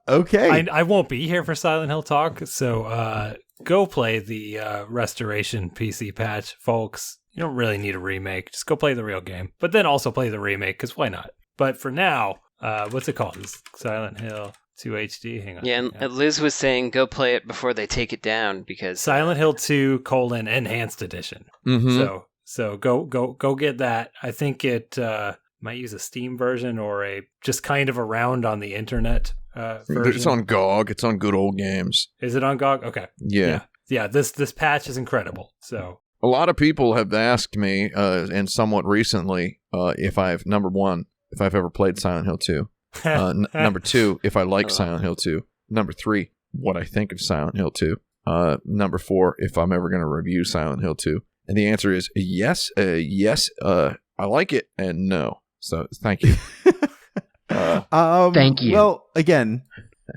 Okay. I won't be here for Silent Hill talk, so go play the restoration PC patch, folks. You don't really need a remake. Just go play the real game, but then also play the remake, because why not? But for now, what's it called? It's Silent Hill 2 HD. Hang on. Yeah, and Liz was saying go play it before they take it down because Silent Hill 2 Enhanced Edition. Mhm. So go get that. I think it might use a Steam version or a just kind of around on the internet version. It's on GOG. It's on Good Old Games. Is it on GOG? Okay. Yeah. Yeah. This patch is incredible. So A lot of people have asked me, and somewhat recently, if I've ever played Silent Hill 2. Number 2, if I like Silent Hill 2. Number 3, what I think of Silent Hill 2. Number 4, if I'm ever going to review Silent Hill 2. And the answer is yes, I like it, and no. So thank you. Thank you. Well, again,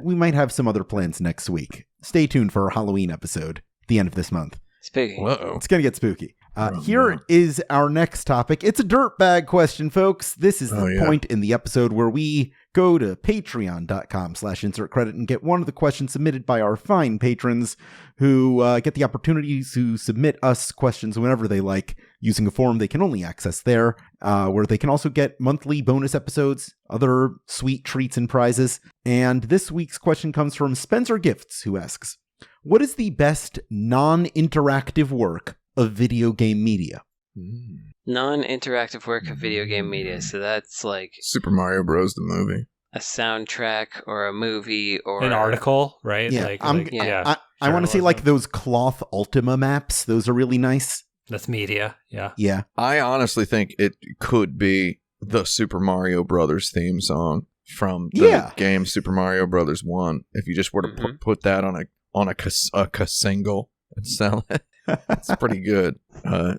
we might have some other plans next week. Stay tuned for our Halloween episode at the end of this month. speaking. Uh-oh. It's going to get spooky. Oh, Here no. is our next topic. It's a dirtbag question, folks. This is the Oh, yeah. point in the episode where we go to patreon.com/insert credit and get one of the questions submitted by our fine patrons who get the opportunity to submit us questions whenever they like using a form they can only access there, where they can also get monthly bonus episodes, other sweet treats and prizes. And this week's question comes from Spencer Gifts, who asks, what is the best non-interactive work of video game media? Non-interactive work of video game media. So that's like Super Mario Bros. The movie. a soundtrack or a movie or an article, right? Yeah, yeah. I want to say journalism. like those cloth Ultima maps. Those are really nice. That's media. Yeah. Yeah. I honestly think it could be the Super Mario Brothers theme song from the Yeah. game Super Mario Brothers 1. If you just were to Mhm. put that on a single and sell it, it's pretty good.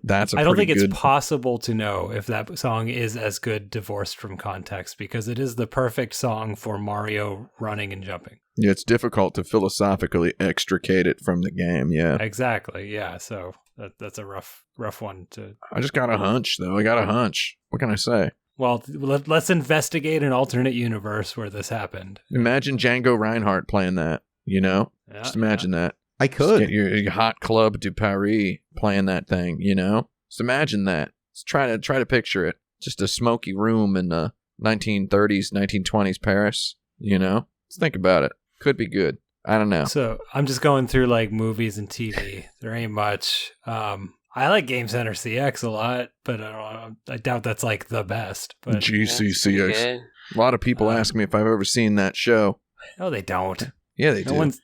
That's a I don't think pretty it's good. possible to know if that song is as good divorced from context, because it is the perfect song for Mario running and jumping. Yeah, it's difficult to philosophically extricate it from the game. Yeah, Exactly. Yeah. So that's a rough one to. I just got a hunch, though. I got a hunch. What can I say? Well, let's investigate an alternate universe where this happened. Imagine Django Reinhardt playing that. You know, Yeah, just imagine that. I Just get could. your hot club de Paris playing that thing. You know, just imagine that. Just try to picture it. Just a smoky room in 1930s, 1920s Paris. You know, just think about it. Could be good. I don't know. So I'm just going through like movies and TV. There ain't much. I like Game Center CX a lot, but I doubt that's like the best. But That's pretty GCCX. good. A lot of people ask me if I've ever seen that show. no, they don't. Yeah, they No do. one's.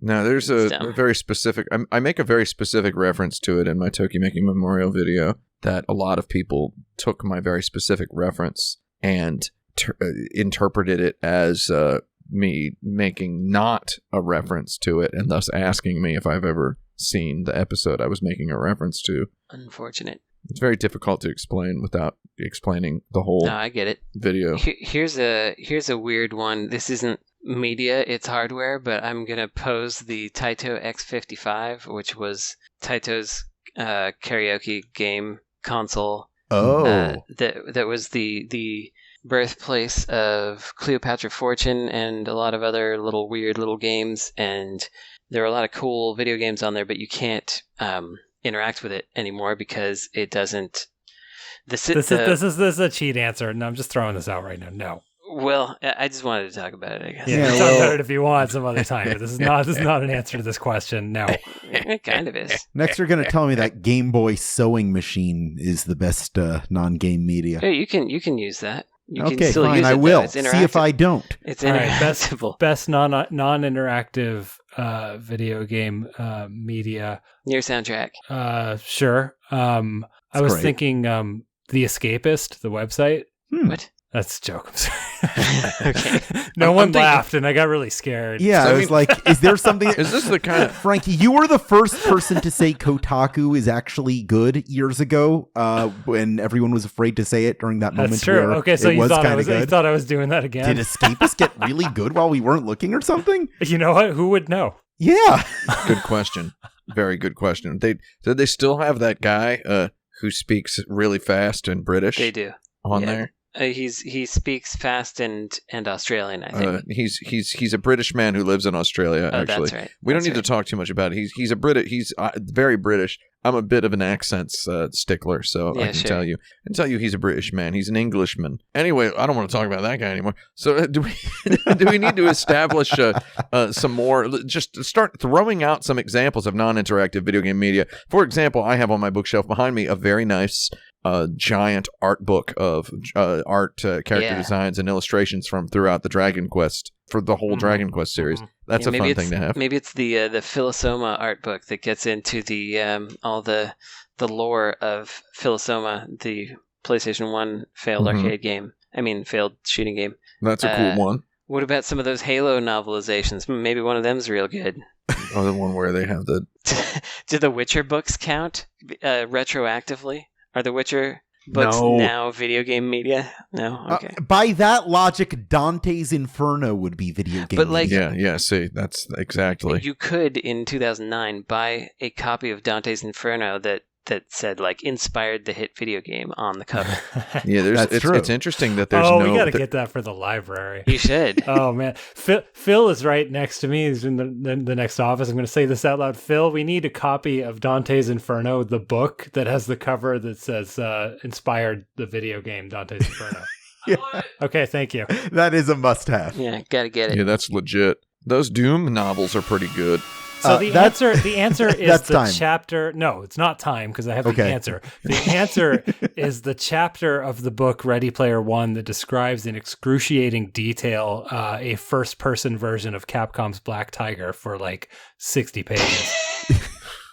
No, there's It's a dumb. very specific. I make a very specific reference to it in my Tokimeki Memorial video. That a lot of people took my very specific reference and interpreted it as me making not a reference to it, and thus asking me if I've ever seen the episode I was making a reference to. Unfortunate. It's very difficult to explain without explaining the whole No, I get it. video. Here's a weird one. This isn't media, it's hardware, but I'm going to pose the Taito X55, which was Taito's karaoke game console. Oh. That was the birthplace of Cleopatra Fortune and a lot of other little weird little games, and there are a lot of cool video games on there, but you can't interact with it anymore because it doesn't. This is a cheat answer. No, I'm just throwing this out right now. No. Well, I just wanted to talk about it, I guess. Yeah, talk about it if you want some other time. But this is not an answer to this question. No. It kind of is. Next, you're going to tell me that Game Boy sewing machine is the best non-game media. Hey, you can use that. You can okay, still fine. use I it, will. It's see if I don't. It's all right, interactable. Best non-interactive video game media. Your soundtrack. Sure. I was great. thinking The Escapist, the website. What? That's a joke. I'm sorry. Okay. No one laughed, and I got really scared. Yeah, So, I was like, is there something... Is this the kind of... Frankie, you were the first person to say Kotaku is actually good years ago when everyone was afraid to say it during that moment. That's true. Where Okay, so it you was thought kinda good. you thought I was doing that again? Did Escapist get really good while we weren't looking or something? You know what? Who would know? Yeah. Good question. Very good question. Did they still have that guy who speaks really fast and British? They do. On Yeah. there. He speaks fast and Australian, I think. He's a British man who lives in Australia. Oh, Actually, that's right. we don't That's need to talk too much about it. He's a Brit. He's very British. I'm a bit of an accents stickler, so Yeah, I can sure. tell you he's a British man. He's an Englishman. Anyway, I don't want to talk about that guy anymore. So do we need to establish some more? Just start throwing out some examples of non-interactive video game media. For example, I have on my bookshelf behind me a very nice giant art book of character designs and illustrations from throughout the Dragon Quest for the whole Dragon Quest series. That's a fun thing to have. Maybe it's the Philosoma art book that gets into the all the lore of Philosoma, the PlayStation 1 failed arcade game. I mean, failed shooting game. That's a cool one. What about some of those Halo novelizations? Maybe one of them's real good. Oh, the one where they have the... Do the Witcher books count retroactively? Are the Witcher books No. now video game media? No? Okay. By that logic, Dante's Inferno would be video game But, like- media. Yeah, see, that's exactly... You could, in 2009, buy a copy of Dante's Inferno that said, like, inspired the hit video game on the cover. Yeah, That's true. it's interesting that there's we got to get that for the library. You should. Oh man, Phil is right next to me. He's in the next office. I'm going to say this out loud. Phil, we need a copy of Dante's Inferno, the book that has the cover that says inspired the video game Dante's Inferno. Yeah. Okay, thank you. That is a must-have. Yeah, gotta get it. Yeah, that's legit. Those Doom novels are pretty good. So the answer is that's the time. chapter. No, it's not time because I have Okay. the answer. The answer is the chapter of the book Ready Player One that describes in excruciating detail a first-person version of Capcom's Black Tiger for like 60 pages.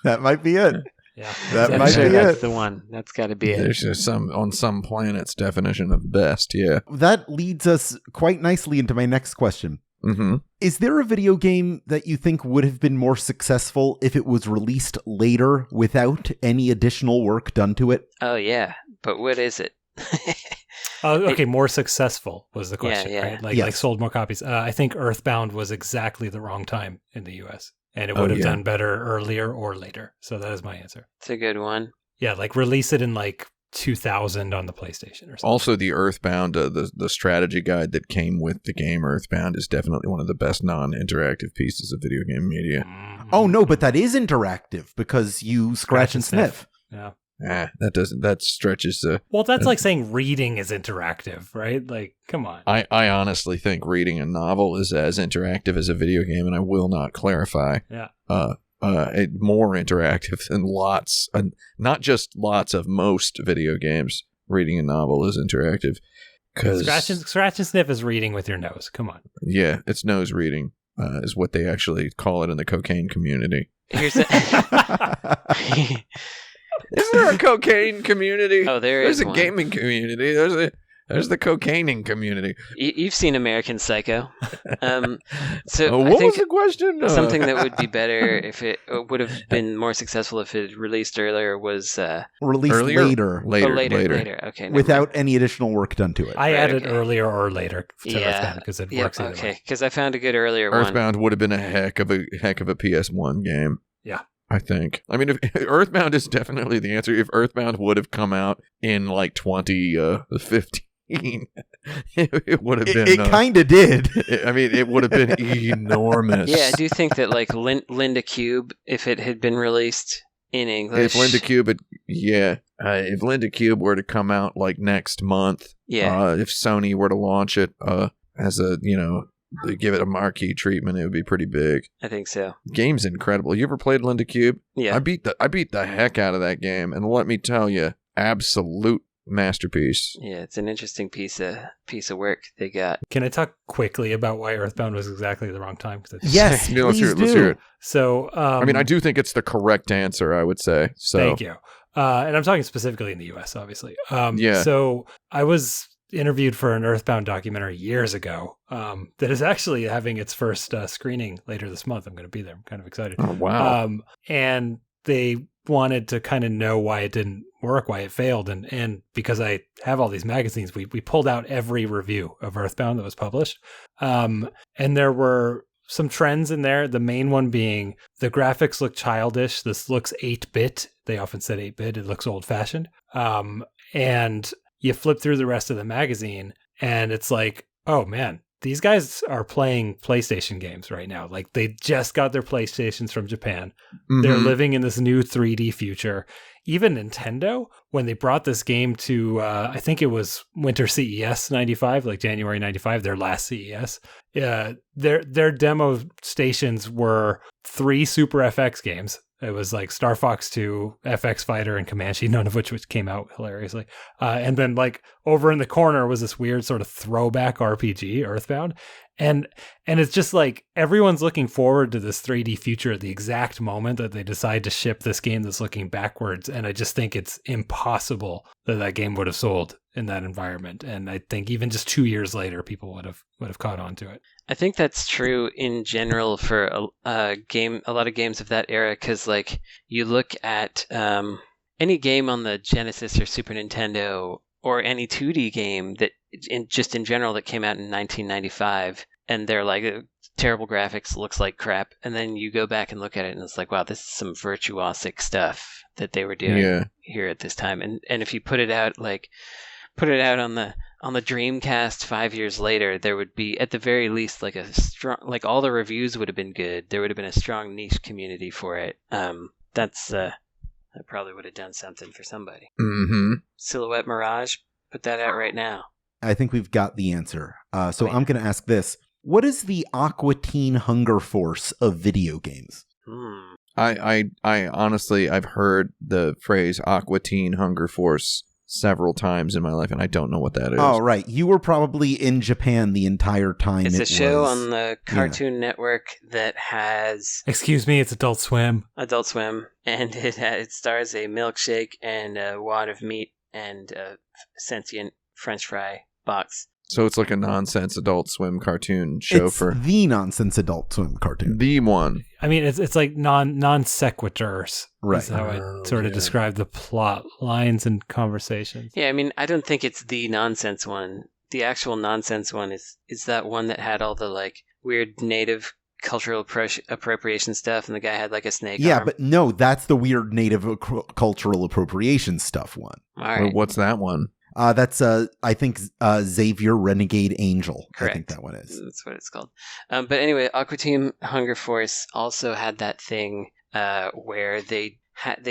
That might be it. Yeah, That I'm might sure be that's it. the one. That's got to be it. There's just on some planets definition of best, yeah. That leads us quite nicely into my next question. Mm-hmm. Is there a video game that you think would have been more successful if it was released later without any additional work done to it? Oh, yeah. But what is it? okay, more successful was the question, Yeah. right? Yes. Like sold more copies. I think Earthbound was exactly the wrong time in the US, and it Oh, would have yeah. done better earlier or later. So that is my answer. It's a good one. Yeah, like release it in like 2000 on the PlayStation or something. Also, the Earthbound, the strategy guide that came with the game Earthbound is definitely one of the best non-interactive pieces of video game media. Mhm. Oh, no, but that is interactive because you scratch and sniff. Yeah. That stretches. Well, that's like saying reading is interactive, right? Like, come on. I honestly think reading a novel is as interactive as a video game, and I will not clarify. Yeah. More interactive than lots, not just lots of most video games. Reading a novel is interactive. Scratch and sniff is reading with your nose. Come on. Yeah, it's nose reading is what they actually call it in the cocaine community. Here's a... Isn't there a cocaine community? Oh, there There's is a one. gaming community. There's There's the cocaining community. You've seen American Psycho. So What I think was the question? something that would be better if it would have been more successful if it released earlier was Released Earlier? later later. Okay, never without mind. any additional work done to it. I Right, added okay. earlier or later to Yeah. Earthbound because it Yep, works either okay, way. because I found a good earlier one. Earthbound would have been a heck of a PS1 game. Yeah. I think. I mean, if Earthbound is definitely the answer. If Earthbound would have come out in like 2015, it would have been. It kind of did. I mean, it would have been enormous. Yeah, I do think that like Linda Cube, if it had been released in English, If Linda Cube, if Linda Cube were to come out like next month, yeah, if Sony were to launch it as a, give it a marquee treatment, it would be pretty big. I think so. Game's incredible. You ever played Linda Cube? Yeah, I beat the heck out of that game, and let me tell you, absolute masterpiece. yeah, it's an interesting piece of work they got. Can I talk quickly about why Earthbound was exactly the wrong time? Yes, Yeah, let's hear it. please Let's do. hear it. So, I mean, I do think it's the correct answer, I would say. So thank you. And I'm talking specifically in the U.S., obviously. Yeah. So I was interviewed for an Earthbound documentary years ago that is actually having its first screening later this month. I'm going to be there. I'm kind of excited. Oh, wow. And they wanted to kind of know why it didn't work, why it failed. And because I have all these magazines, we pulled out every review of Earthbound that was published. And there were some trends in there. The main one being the graphics look childish. This looks 8-bit. They often said 8-bit. It looks old fashioned. And you flip through the rest of the magazine and it's like, oh man, these guys are playing PlayStation games right now. Like they just got their PlayStations from Japan. They're Mhm. living in this new 3D future. Even Nintendo, when they brought this game to, I think it was Winter CES 95, like January 95, their last CES. Their demo stations were 3 Super FX games. It was like Star Fox 2, FX Fighter, and Comanche, none of which came out hilariously. And then like over in the corner was this weird sort of throwback RPG, Earthbound. And it's just like everyone's looking forward to this 3D future at the exact moment that they decide to ship this game that's looking backwards. And I just think it's impossible that game would have sold in that environment. And I think even just 2 years later, people would have caught on to it. I think that's true in general for a lot of games of that era, because like you look at any game on the Genesis or Super Nintendo or any 2D game that in general that came out in 1995, and they're like terrible graphics, looks like crap, and then you go back and look at it and it's like, wow, this is some virtuosic stuff that they were doing here at this time. And if you put it out on the Dreamcast 5 years later, there would be at the very least like a strong, like all the reviews would have been good. There would have been a strong niche community for it. That probably would have done something for somebody. Mm-hmm. Silhouette Mirage, put that out right now. I think we've got the answer. So I'm going to ask this. What is the Aqua Teen Hunger Force of video games? I honestly, I've heard the phrase Aqua Teen Hunger Force several times in my life, and I don't know what that is. Oh, right. You were probably in Japan the entire time. It's a show on the Cartoon Network that has... Excuse me, it's Adult Swim. Adult Swim. And it stars a milkshake and a wad of meat and a sentient French fry box. So it's like a nonsense Adult Swim cartoon show it's for the nonsense Adult Swim cartoon. the one. I mean, it's like non sequiturs. Right. Is how I sort of describe the plot lines and conversations. Yeah, I mean, I don't think it's the nonsense one. The actual nonsense one is that one that had all the like weird native cultural appropriation stuff, and the guy had like a snake arm. But no, that's the weird native cultural appropriation stuff one. All right. What's that one? That's I think Xavier Renegade Angel. Correct. I think that one is. That's what it's called. But anyway, Aqua Teen Hunger Force also had that thing where they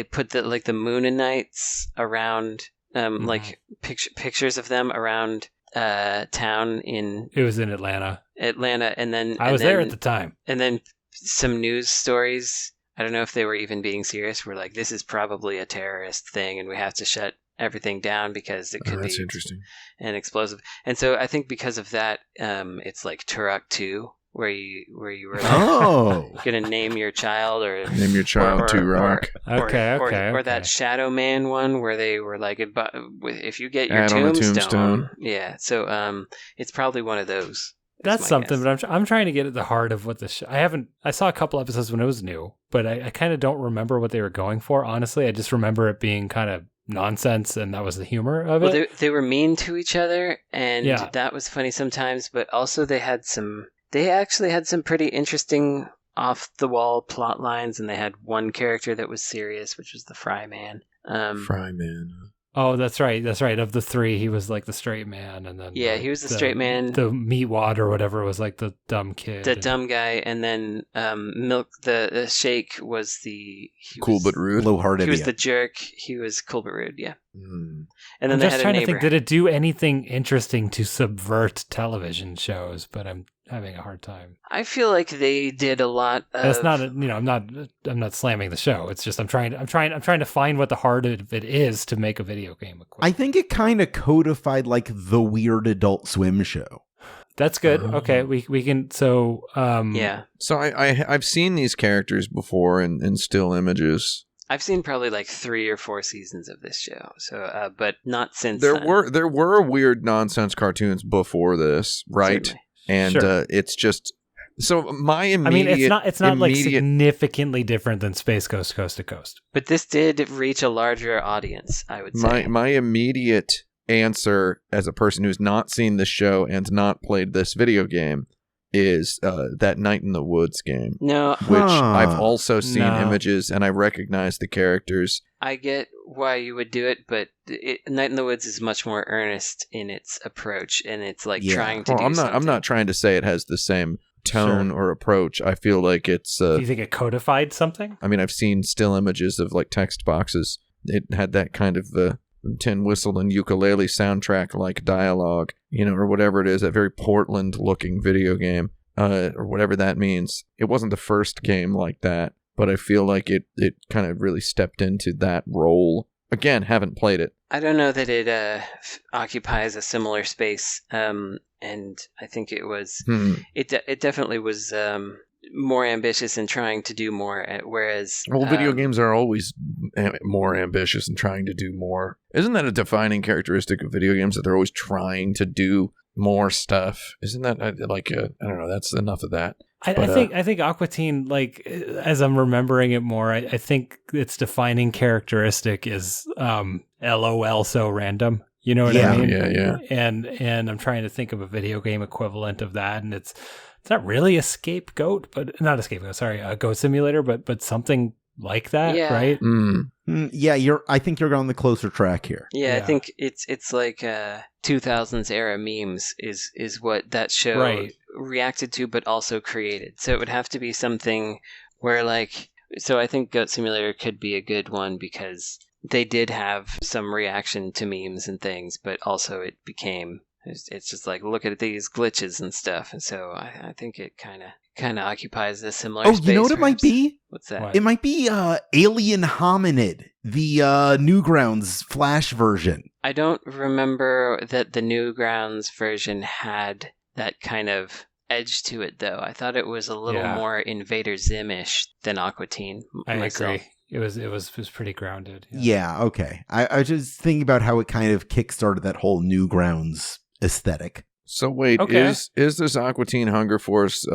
put the Mooninites around, like pictures of them around town in. It was in Atlanta, and then I was there at the time. And then some news stories. I don't know if they were even being serious. We're like, this is probably a terrorist thing, and we have to shut everything down because it could be interesting. an explosive. And so I think because of that, it's like Turok 2 where you were like, Oh. gonna name your child or Name your child to rock. or that Shadow Man one where they were like, if you get your Add on a tombstone, yeah. So it's probably one of those. That's something, but I'm trying to get at the heart of what the show. I saw a couple episodes when it was new, but I kind of don't remember what they were going for. Honestly, I just remember it being kind of nonsense, and that was the humor of it. Well, they were mean to each other, and that was funny sometimes. But also, they actually had some pretty interesting off-the-wall plot lines, and they had one character that was serious, which was the Fry Man. Fry Man. Oh, that's right. Of the three, he was like the straight man, and then he was the straight man. The meatwad or whatever was like the dumb kid, dumb guy, and then Milk the Shake was cool but rude, low-hearted. He was the jerk. He was cool but rude. Yeah. Mm. And then I'm they just had trying a to think. Did it do anything interesting to subvert television shows? But I'm having a hard time. I feel like they did a lot of... It's not, I'm not slamming the show. It's just I'm trying to find what the heart of it is to make a video game. I think it kind of codified like the weird Adult Swim show. That's good. Okay, we can. So yeah. So I've seen these characters before in still images. I've seen probably like 3 or 4 seasons of this show. So, but not since there then. were weird nonsense cartoons before this, right? Certainly. And Sure. it's just so my immediate. I mean, it's not like significantly different than Space Ghost Coast to Coast. But this did reach a larger audience, I would say. My immediate answer as a person who's not seen the show and not played this video game is that Night in the Woods game. No. Which I've also seen images and I recognize the characters. I get why you would do it, but Night in the Woods is much more earnest in its approach, and it's like trying to do something. I'm not trying to say it has the same tone or approach. I feel like it's... do you think it codified something? I mean, I've seen still images of like text boxes. It had that kind of tin whistle and ukulele soundtrack like dialogue, or whatever it is, that very Portland-looking video game, or whatever that means. It wasn't the first game like that, but I feel like it kind of really stepped into that role. Again, haven't played it. I don't know that it occupies a similar space, and I think it was it definitely was more ambitious in trying to do more, whereas video games are always more ambitious in trying to do more. Isn't that a defining characteristic of video games, that they're always trying to do more stuff? Isn't that I don't know, that's enough of that. I think Aqua Teen, like, as I'm remembering it more, I think its defining characteristic is LOL so random. You know what I mean? Yeah. And I'm trying to think of a video game equivalent of that, and it's not really a scapegoat, but not a scapegoat. Sorry, a Goat Simulator, but something like that, right? Yeah, I think you're on the closer track here. Yeah, I think it's like 2000s era memes is what that show reacted to, but also created. So it would have to be something where so I think Goat Simulator could be a good one because they did have some reaction to memes and things, but also it became, it's just like, look at these glitches and stuff. And so I think it kind of occupies a similar space. You know what it might be? What's that? What? It might be Alien Hominid, the Newgrounds Flash version. I don't remember that the Newgrounds version had that kind of edge to it, though. I thought it was a little more Invader Zim-ish than Aqua Teen. I agree. It was pretty grounded. Yeah, okay. I was just thinking about how it kind of kickstarted that whole Newgrounds aesthetic. So wait, is this Aqua Teen Hunger Force,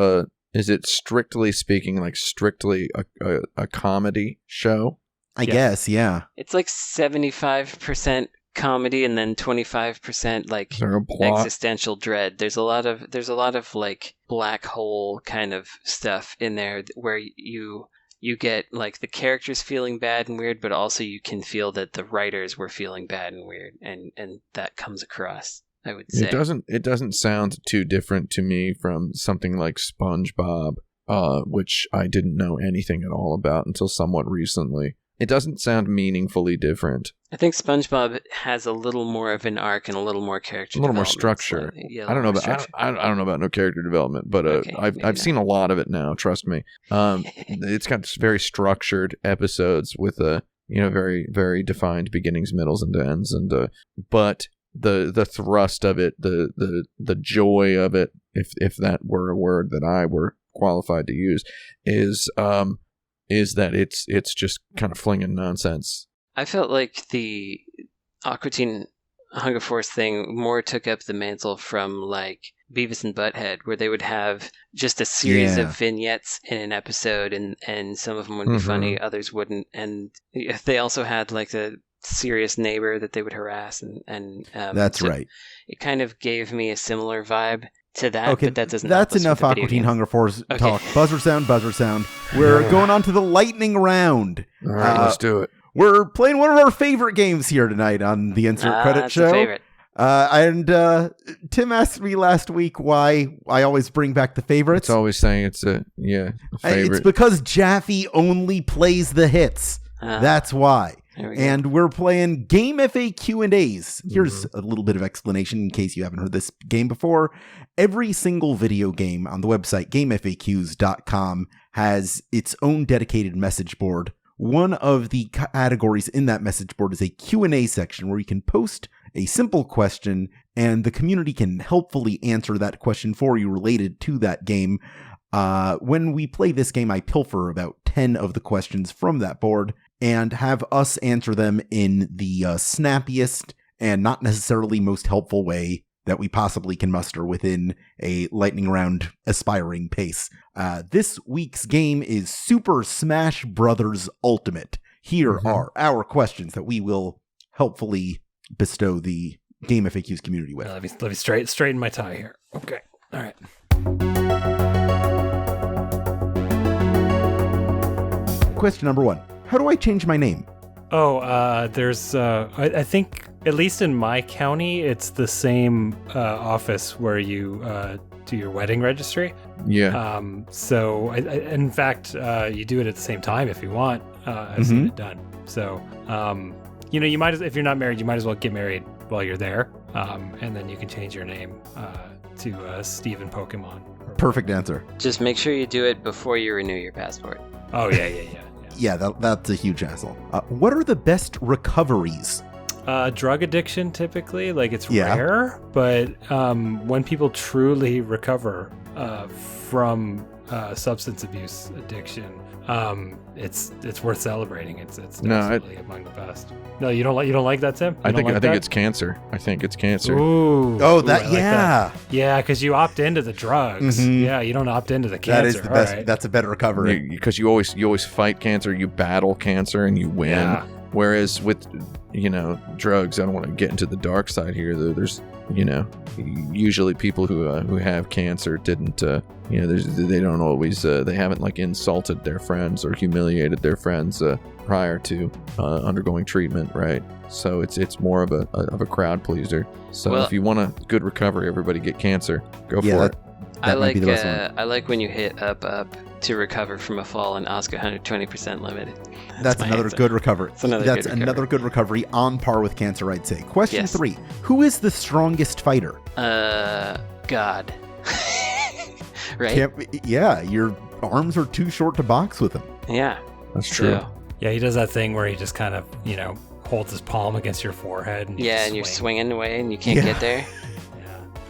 is it strictly speaking strictly a comedy show? I guess, yeah. It's like 75% comedy and then 25% is there a plot? Existential dread. There's a lot of like black hole kind of stuff in there where you get like the characters feeling bad and weird, but also you can feel that the writers were feeling bad and weird, and that comes across, I would say. It doesn't sound too different to me from something like SpongeBob, which I didn't know anything at all about until somewhat recently. It doesn't sound meaningfully different. I think SpongeBob has a little more of an arc and a little more character, a little more structure. I don't know about I don't know about no character development, but I've seen a lot of it now. Trust me. It's got very structured episodes with very very defined beginnings, middles, and ends, and but the thrust of it, the joy of it, if that were a word that I were qualified to use, is that it's just kind of flinging nonsense. I felt like the Aqua Teen Hunger Force thing more took up the mantle from like Beavis and Butthead, where they would have just a series of vignettes in an episode, and some of them would be funny, others wouldn't, and they also had like a serious neighbor that they would harass, and that's so right. It kind of gave me a similar vibe to that. Okay, but that doesn't. That's enough Aqua Teen Hunger Force talk. Buzzer sound. We're going on to the lightning round. All right, let's do it. We're playing one of our favorite games here tonight on the Insert Credit Show. A favorite. And Tim asked me last week why I always bring back the favorites. It's always saying it's a favorite. It's because Jaffe only plays the hits. That's why. And we're playing GameFAQ&As. Here's a little bit of explanation in case you haven't heard this game before. Every single video game on the website GameFAQs.com has its own dedicated message board. One of the categories in that message board is a Q&A section where you can post a simple question and the community can helpfully answer that question for you related to that game. When we play this game, I pilfer about 10 of the questions from that board and have us answer them in the snappiest and not necessarily most helpful way that we possibly can muster within a lightning round aspiring pace. This week's game is Super Smash Bros. Ultimate. Here are our questions that we will helpfully bestow the GameFAQs community with. Let me straighten my tie here. Okay. All right. Question number 1. How do I change my name? There's I think at least in my county, it's the same office where you do your wedding registry. Yeah. So in fact, you do it at the same time if you want, as it done. So, you might, if you're not married, you might as well get married while you're there. And then you can change your name to Steven Pokemon. Perfect answer. Just make sure you do it before you renew your passport. Oh, yeah. Yeah, that's a huge hassle. What are the best recoveries? Drug addiction, typically. Like, it's rare, but when people truly recover from substance abuse addiction, it's worth celebrating. It's definitely among the best. No, you don't like that, Tim? I think it's cancer. I think it's cancer. Ooh. Oh, yeah, because you opt into the drugs. Yeah, you don't opt into the cancer. That is the best. Right. That's a better recovery. Because you always fight cancer, you battle cancer, and you win. Yeah. Whereas with drugs, I don't want to get into the dark side here. There's usually people who have cancer didn't they don't always they haven't like insulted their friends or humiliated their friends prior to undergoing treatment, right? So it's more of a crowd pleaser. So if you want a good recovery, everybody get cancer. Go for it. I like when you hit up to recover from a fall and ask 120% limited. That's another good recovery. Another good recovery on par with cancer, I'd say. Question 3. Who is the strongest fighter? God. Right? Your arms are too short to box with him. Yeah. That's true. Yeah, he does that thing where he just kind of, holds his palm against your forehead. And you're swinging away and you can't get there.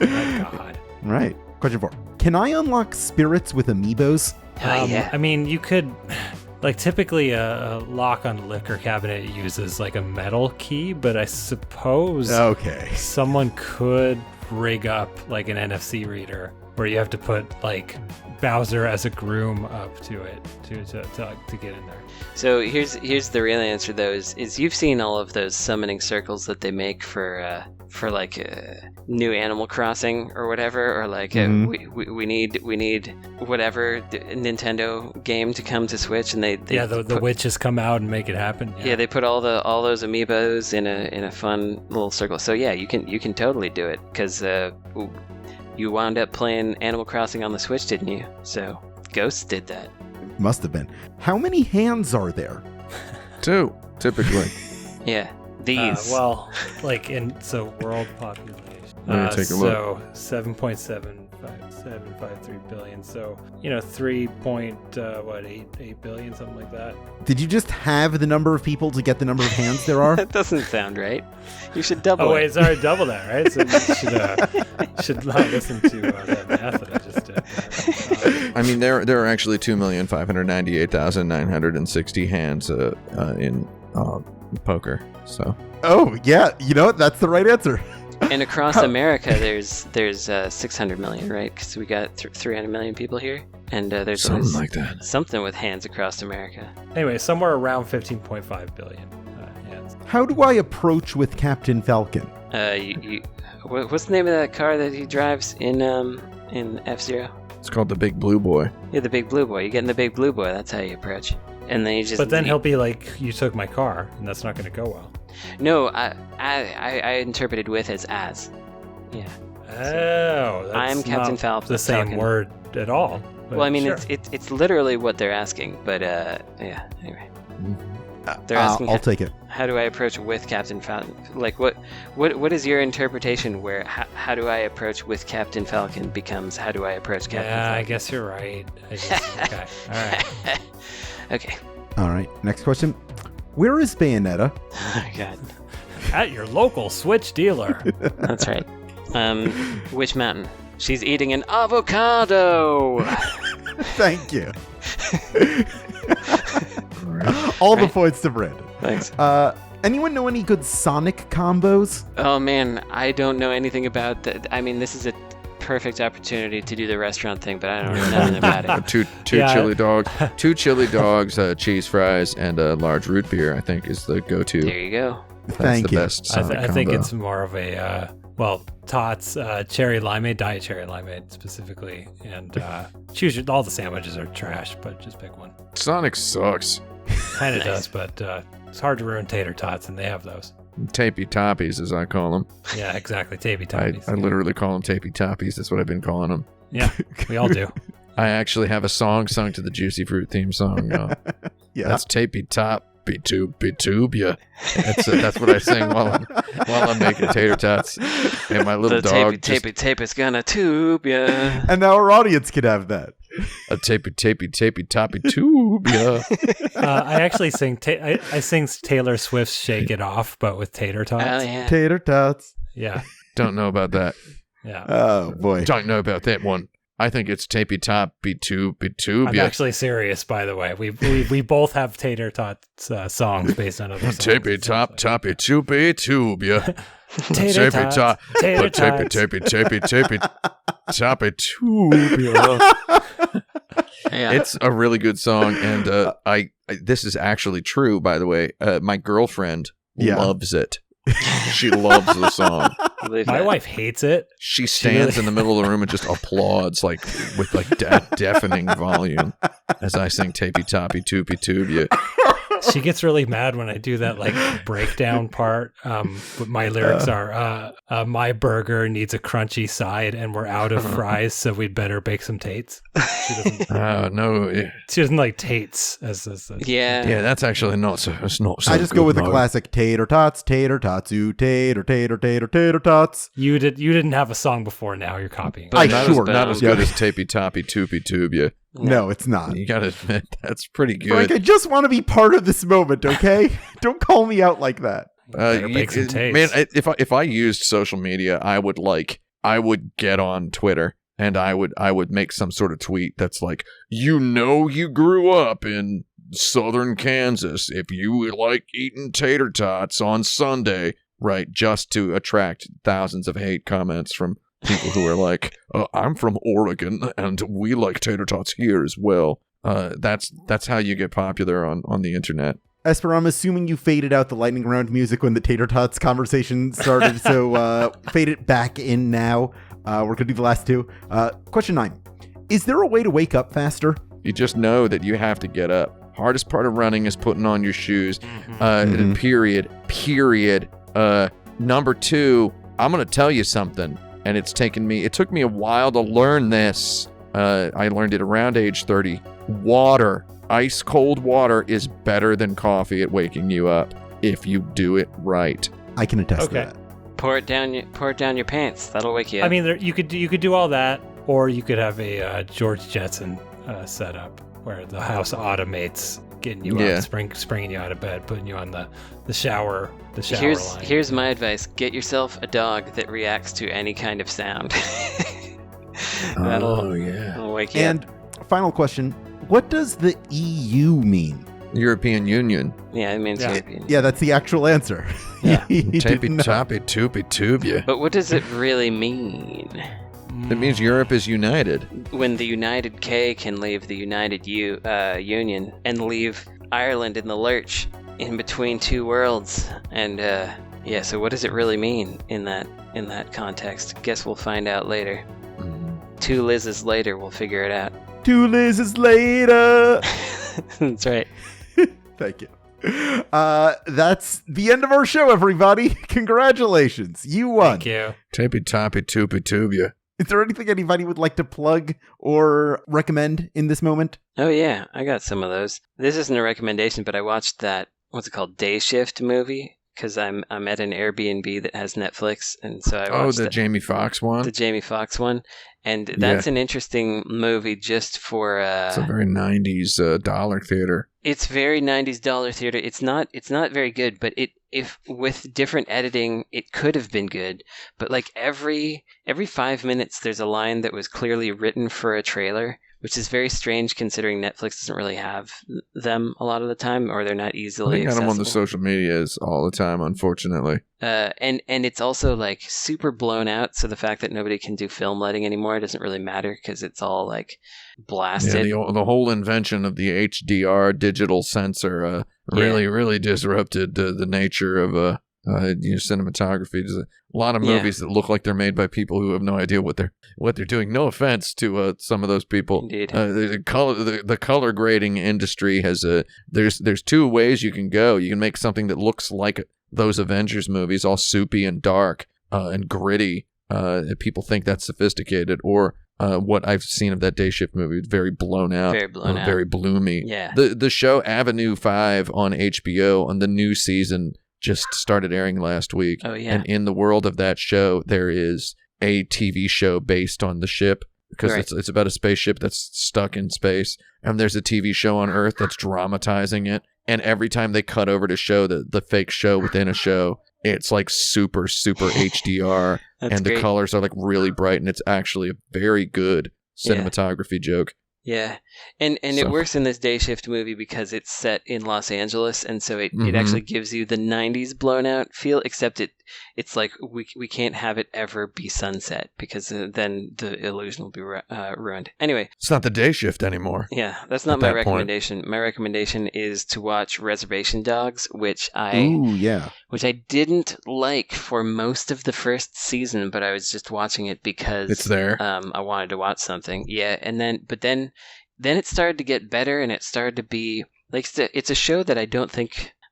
Yeah. Oh, God. Right. Question 4. Can I unlock spirits with amiibos? Yeah. I mean, you could, typically a lock on the liquor cabinet uses like a metal key, but I suppose someone could rig up like an NFC reader where you have to put like Bowser as a groom up to it to get in there. So here's the real answer though is you've seen all of those summoning circles that they make for like new Animal Crossing or whatever, or like we need whatever Nintendo game to come to Switch, and the witches come out and make it happen. Yeah, they put all those amiibos in a fun little circle. So yeah, you can totally do it because you wound up playing Animal Crossing on the Switch, didn't you? So Ghosts did that. Must have been. How many hands are there? 2, typically. Yeah. These. World population. Let me take a look. So 7.7 753 billion. So 3.8 billion, something like that. Did you just have the number of people to get the number of hands there are? That doesn't sound right. You should double it. Oh wait, sorry, double that, right? So you should not listen to that math that I just did. I mean, there are actually 2,598,960 hands in poker. So. Oh yeah, you know what? That's the right answer. And across America, there's 600 million, right? Because we got 300 million people here, and there's Something like that. something with hands across America. Anyway, somewhere around 15.5 billion hands. How do I approach with Captain Falcon? What's the name of that car that he drives in F-Zero? It's called the Big Blue Boy. Yeah, the Big Blue Boy. You get in the Big Blue Boy. That's how you approach. And then you just. But then he'll be like, "You took my car," and that's not going to go well. No, I interpreted with as. Yeah. Oh, that's I'm Captain Falcon. The same word at all. Well, I mean, sure. it's literally what they're asking, but yeah. Anyway, they're asking. I'll take it. How do I approach with Captain Falcon? Like, what is your interpretation? Where how do I approach with Captain Falcon becomes how do I approach Captain Falcon? I guess you're right. Okay. All right. Okay. All right. Next question. Where is Bayonetta? Oh my God. At your local Switch dealer. That's right. Which mountain? She's eating an avocado. Thank you. All the points to Brandon. Thanks. Anyone know any good Sonic combos? Oh man, I don't know anything about that. I mean, this is a perfect opportunity to do the restaurant thing, but I don't know nothing about it. Two chili dogs, cheese fries, and a large root beer. I think is the go-to. There you go. That's Thank the you. best Sonic I think combo. it's more of a Tots cherry limeade, diet cherry limeade specifically, and all the sandwiches are trash, but just pick one. Sonic sucks. Kind of Nice. does, but it's hard to ruin tater tots, and they have those. Tapey Toppies, as I call them. Yeah, exactly. Tapey I Toppies. literally call them Tapey Toppies. That's what I've been calling them. Yeah, we all do. I actually have a song sung to the Juicy Fruit theme song. Yeah. That's Tapey Toppy Tube ya. That's what I sing while I'm making tater tots. And my little The dog tape is gonna tube ya. And now our audience can have that. a Tapey Toppy Tube ya. I actually sing. I sing Taylor Swift's "Shake It Off," but with tater tots. Oh yeah. Tater tots. Yeah, Don't know about that. yeah. Oh, boy. Don't know about that one. I think it's Tapey Toppy Tube I'm ya. actually serious, by the way. We both have tater tots songs based on other songs. Tapey Toppy Tube ya. Tater Tapey tots. Tater tots. Tapey Toppy Tube ya. Yeah. It's a really good song, and I this is actually true, by the way. My girlfriend loves it. She loves the song. My wife hates it. She stands in the middle of the room and just applauds with deafening volume as I sing Tapey Toppy Toopy Tube ya. She gets really mad when I do that breakdown part. But my lyrics are my burger needs a crunchy side and we're out of fries, so we'd better bake some tates. She doesn't No. she doesn't like tates as Yeah. Yeah, that's actually not so. It's not so. I just good, go with the no. classic tater tots, ooh, tater tots. You didn't have a song before, now you're copying. But Not as good as Tapey Toppy Toopy Tube ya. No, it's not. You gotta admit, that's pretty good. Frank, I just want to be part of this moment, okay? Don't call me out like that. Better bake some tates. Man, if I used social media, I would get on Twitter and I would make some sort of tweet that's like, you grew up in southern Kansas if you like eating tater tots on Sunday, right? Just to attract thousands of hate comments from people who are like, I'm from Oregon and we like tater tots here as well. That's how you get popular on the internet. Esper, I'm assuming you faded out the lightning round music when the tater tots conversation started, so fade it back in now. We're going to do the last two. Question 9. Is there a way to wake up faster? You just know that you have to get up. Hardest part of running is putting on your shoes. Period. Number 2, I'm going to tell you something, and it took me a while to learn this. I learned it around age 30. Water. Ice cold water is better than coffee at waking you up if you do it right. I can attest to Okay. that. Pour it down your pants. That'll wake you up. I mean, you could do all that. Or you could have a George Jetson setup where the house automates getting you up, springing you out of bed, putting you on the shower line. Here's my advice. Get yourself a dog that reacts to any kind of sound. That'll wake you up. And final question, what does the EU mean? European Union. Yeah, it means European. Yeah, that's the actual answer. Yeah. Tapey, toppy, toopy, tube you. But what does it really mean? It means Europe is united. When the United K can leave the United Union and leave Ireland in the lurch in between two worlds. And so what does it really mean in that context? Guess we'll find out later. 2 Liz's later, we'll figure it out. 2 Liz's later. That's right. Thank you. That's the end of our show, everybody. Congratulations. You won. Thank you. Tapey, toppy, toopy, tube you. Is there anything anybody would like to plug or recommend in this moment? Oh, yeah. I got some of those. This isn't a recommendation, but I watched that, what's it called, Day Shift movie, because I'm at an Airbnb that has Netflix, and so I watched the Jamie Foxx one? The Jamie Foxx one. And that's an interesting movie just for... it's a very 90s dollar theater. It's very 90s dollar theater. It's not very good, but if with different editing, it could have been good. But like every 5 minutes, there's a line that was clearly written for a trailer, which is very strange considering Netflix doesn't really have them a lot of the time, or they're not easily accessible. I'm on the social medias all the time, unfortunately. And it's also like super blown out, so the fact that nobody can do film lighting anymore doesn't really matter because it's all like blasted. Yeah, the whole invention of the HDR digital sensor really disrupted the nature of cinematography. There's a lot of movies that look like they're made by people who have no idea what they're doing. No offense to some of those people. Indeed. The color grading industry has there's 2 ways you can go. You can make something that looks like those Avengers movies, all soupy and dark and gritty. People think that's sophisticated, or what I've seen of that Day Shift movie, very blown out, very bloomy. Yeah. The show Avenue 5 on HBO on the new season just started airing last week. Oh, yeah. And in the world of that show, there is a TV show based on the ship, because it's about a spaceship that's stuck in space. And there's a TV show on Earth that's dramatizing it. And every time they cut over to show the fake show within a show, it's like super, super HDR. And great. The colors are like really bright. And it's actually a very good cinematography joke. Yeah, and it works in this Day Shift movie because it's set in Los Angeles, and so it actually gives you the 90s blown out feel, except it's like we can't have it ever be sunset because then the illusion will be ruined. Anyway. It's not the Day Shift anymore. Yeah, that's not my recommendation. My recommendation is to watch Reservation Dogs, which I didn't like for most of the first season, but I was just watching it because it's there. I wanted to watch something. Yeah, and then it started to get better, and it started to be like it's a show that I don't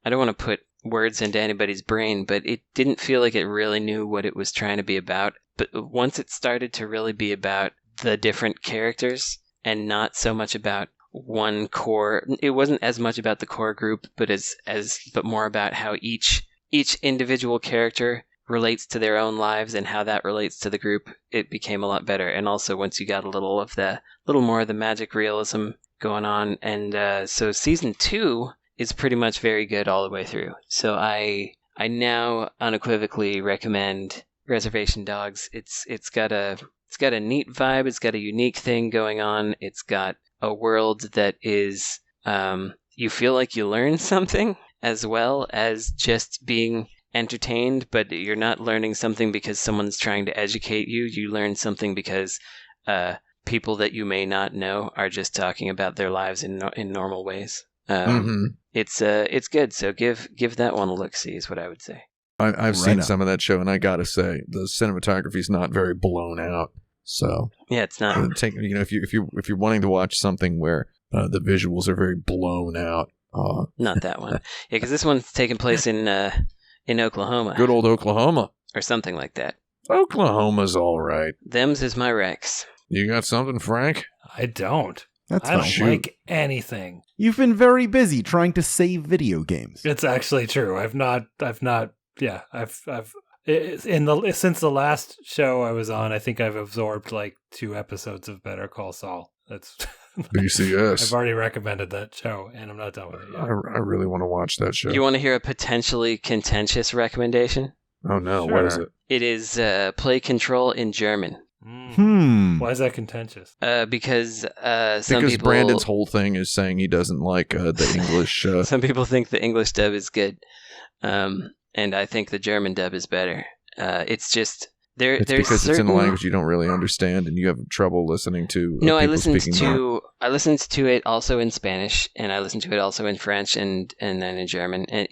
want to put words into anybody's brain, but it didn't feel like it really knew what it was trying to be about. But once it started to really be about the different characters and not so much about one core, it wasn't as much about the core group, but but more about how each individual character relates to their own lives and how that relates to the group, it became a lot better. And also once you got a little more of the magic realism going on. And so season 2 is pretty much very good all the way through. So I now unequivocally recommend Reservation Dogs. It's got a neat vibe. It's got a unique thing going on. It's got a world that is you feel like you learn something as well as just being entertained, but you're not learning something because someone's trying to educate you. You learn something because people that you may not know are just talking about their lives in normal ways. It's good. So give that one a look. See is what I would say. I've seen some of that show, and I gotta say the cinematography is not very blown out. So yeah, it's not. If you're wanting to watch something where the visuals are very blown out, not that one. Yeah, because this one's taking place in Oklahoma. Good old Oklahoma, or something like that. Oklahoma's all right. Them's is my Rex. You got something, Frank? I don't. That's I fine. don't like anything. You've been very busy trying to save video games. It's actually true. I've not. Yeah, I've Since the last show I was on, I think I've absorbed like 2 episodes of Better Call Saul. That's BCS. I've already recommended that show, and I'm not done with it yet. I really want to watch that show. You want to hear a potentially contentious recommendation? Oh no, Sure. what is it? It is Play Control in German. Why is that contentious? Because some Because people, Brandon's whole thing is saying he doesn't like the English. some people think the English dub is good, and I think the German dub is better. It's just it's there's because certain... it's in a language you don't really understand, and you have trouble listening to. No, I people listened speaking to it also in Spanish, and I listened to it also in French, and then in German. And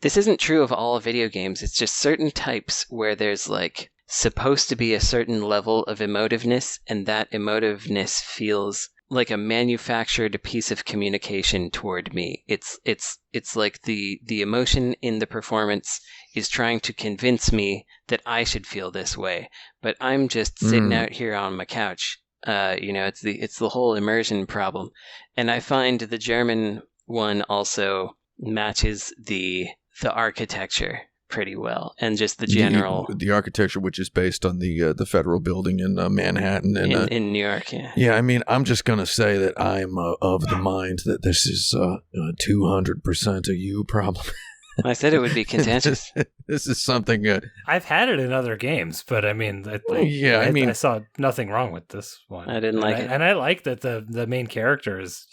this isn't true of all video games. It's just certain types where there's like supposed to be a certain level of emotiveness, and that emotiveness feels like a manufactured piece of communication toward me. It's like the emotion in the performance is trying to convince me that I should feel this way, but I'm just sitting out here on my couch. It's the whole immersion problem, and I find the German one also matches the architecture pretty well, and just the general the architecture, which is based on the federal building in Manhattan and in New York. Yeah, I mean, I'm just gonna say that I'm of the mind that this is 200% a you problem. I said it would be contentious. This is something. I've had it in other games, but I mean, I saw nothing wrong with this one. I didn't like it, and I like that the main character is,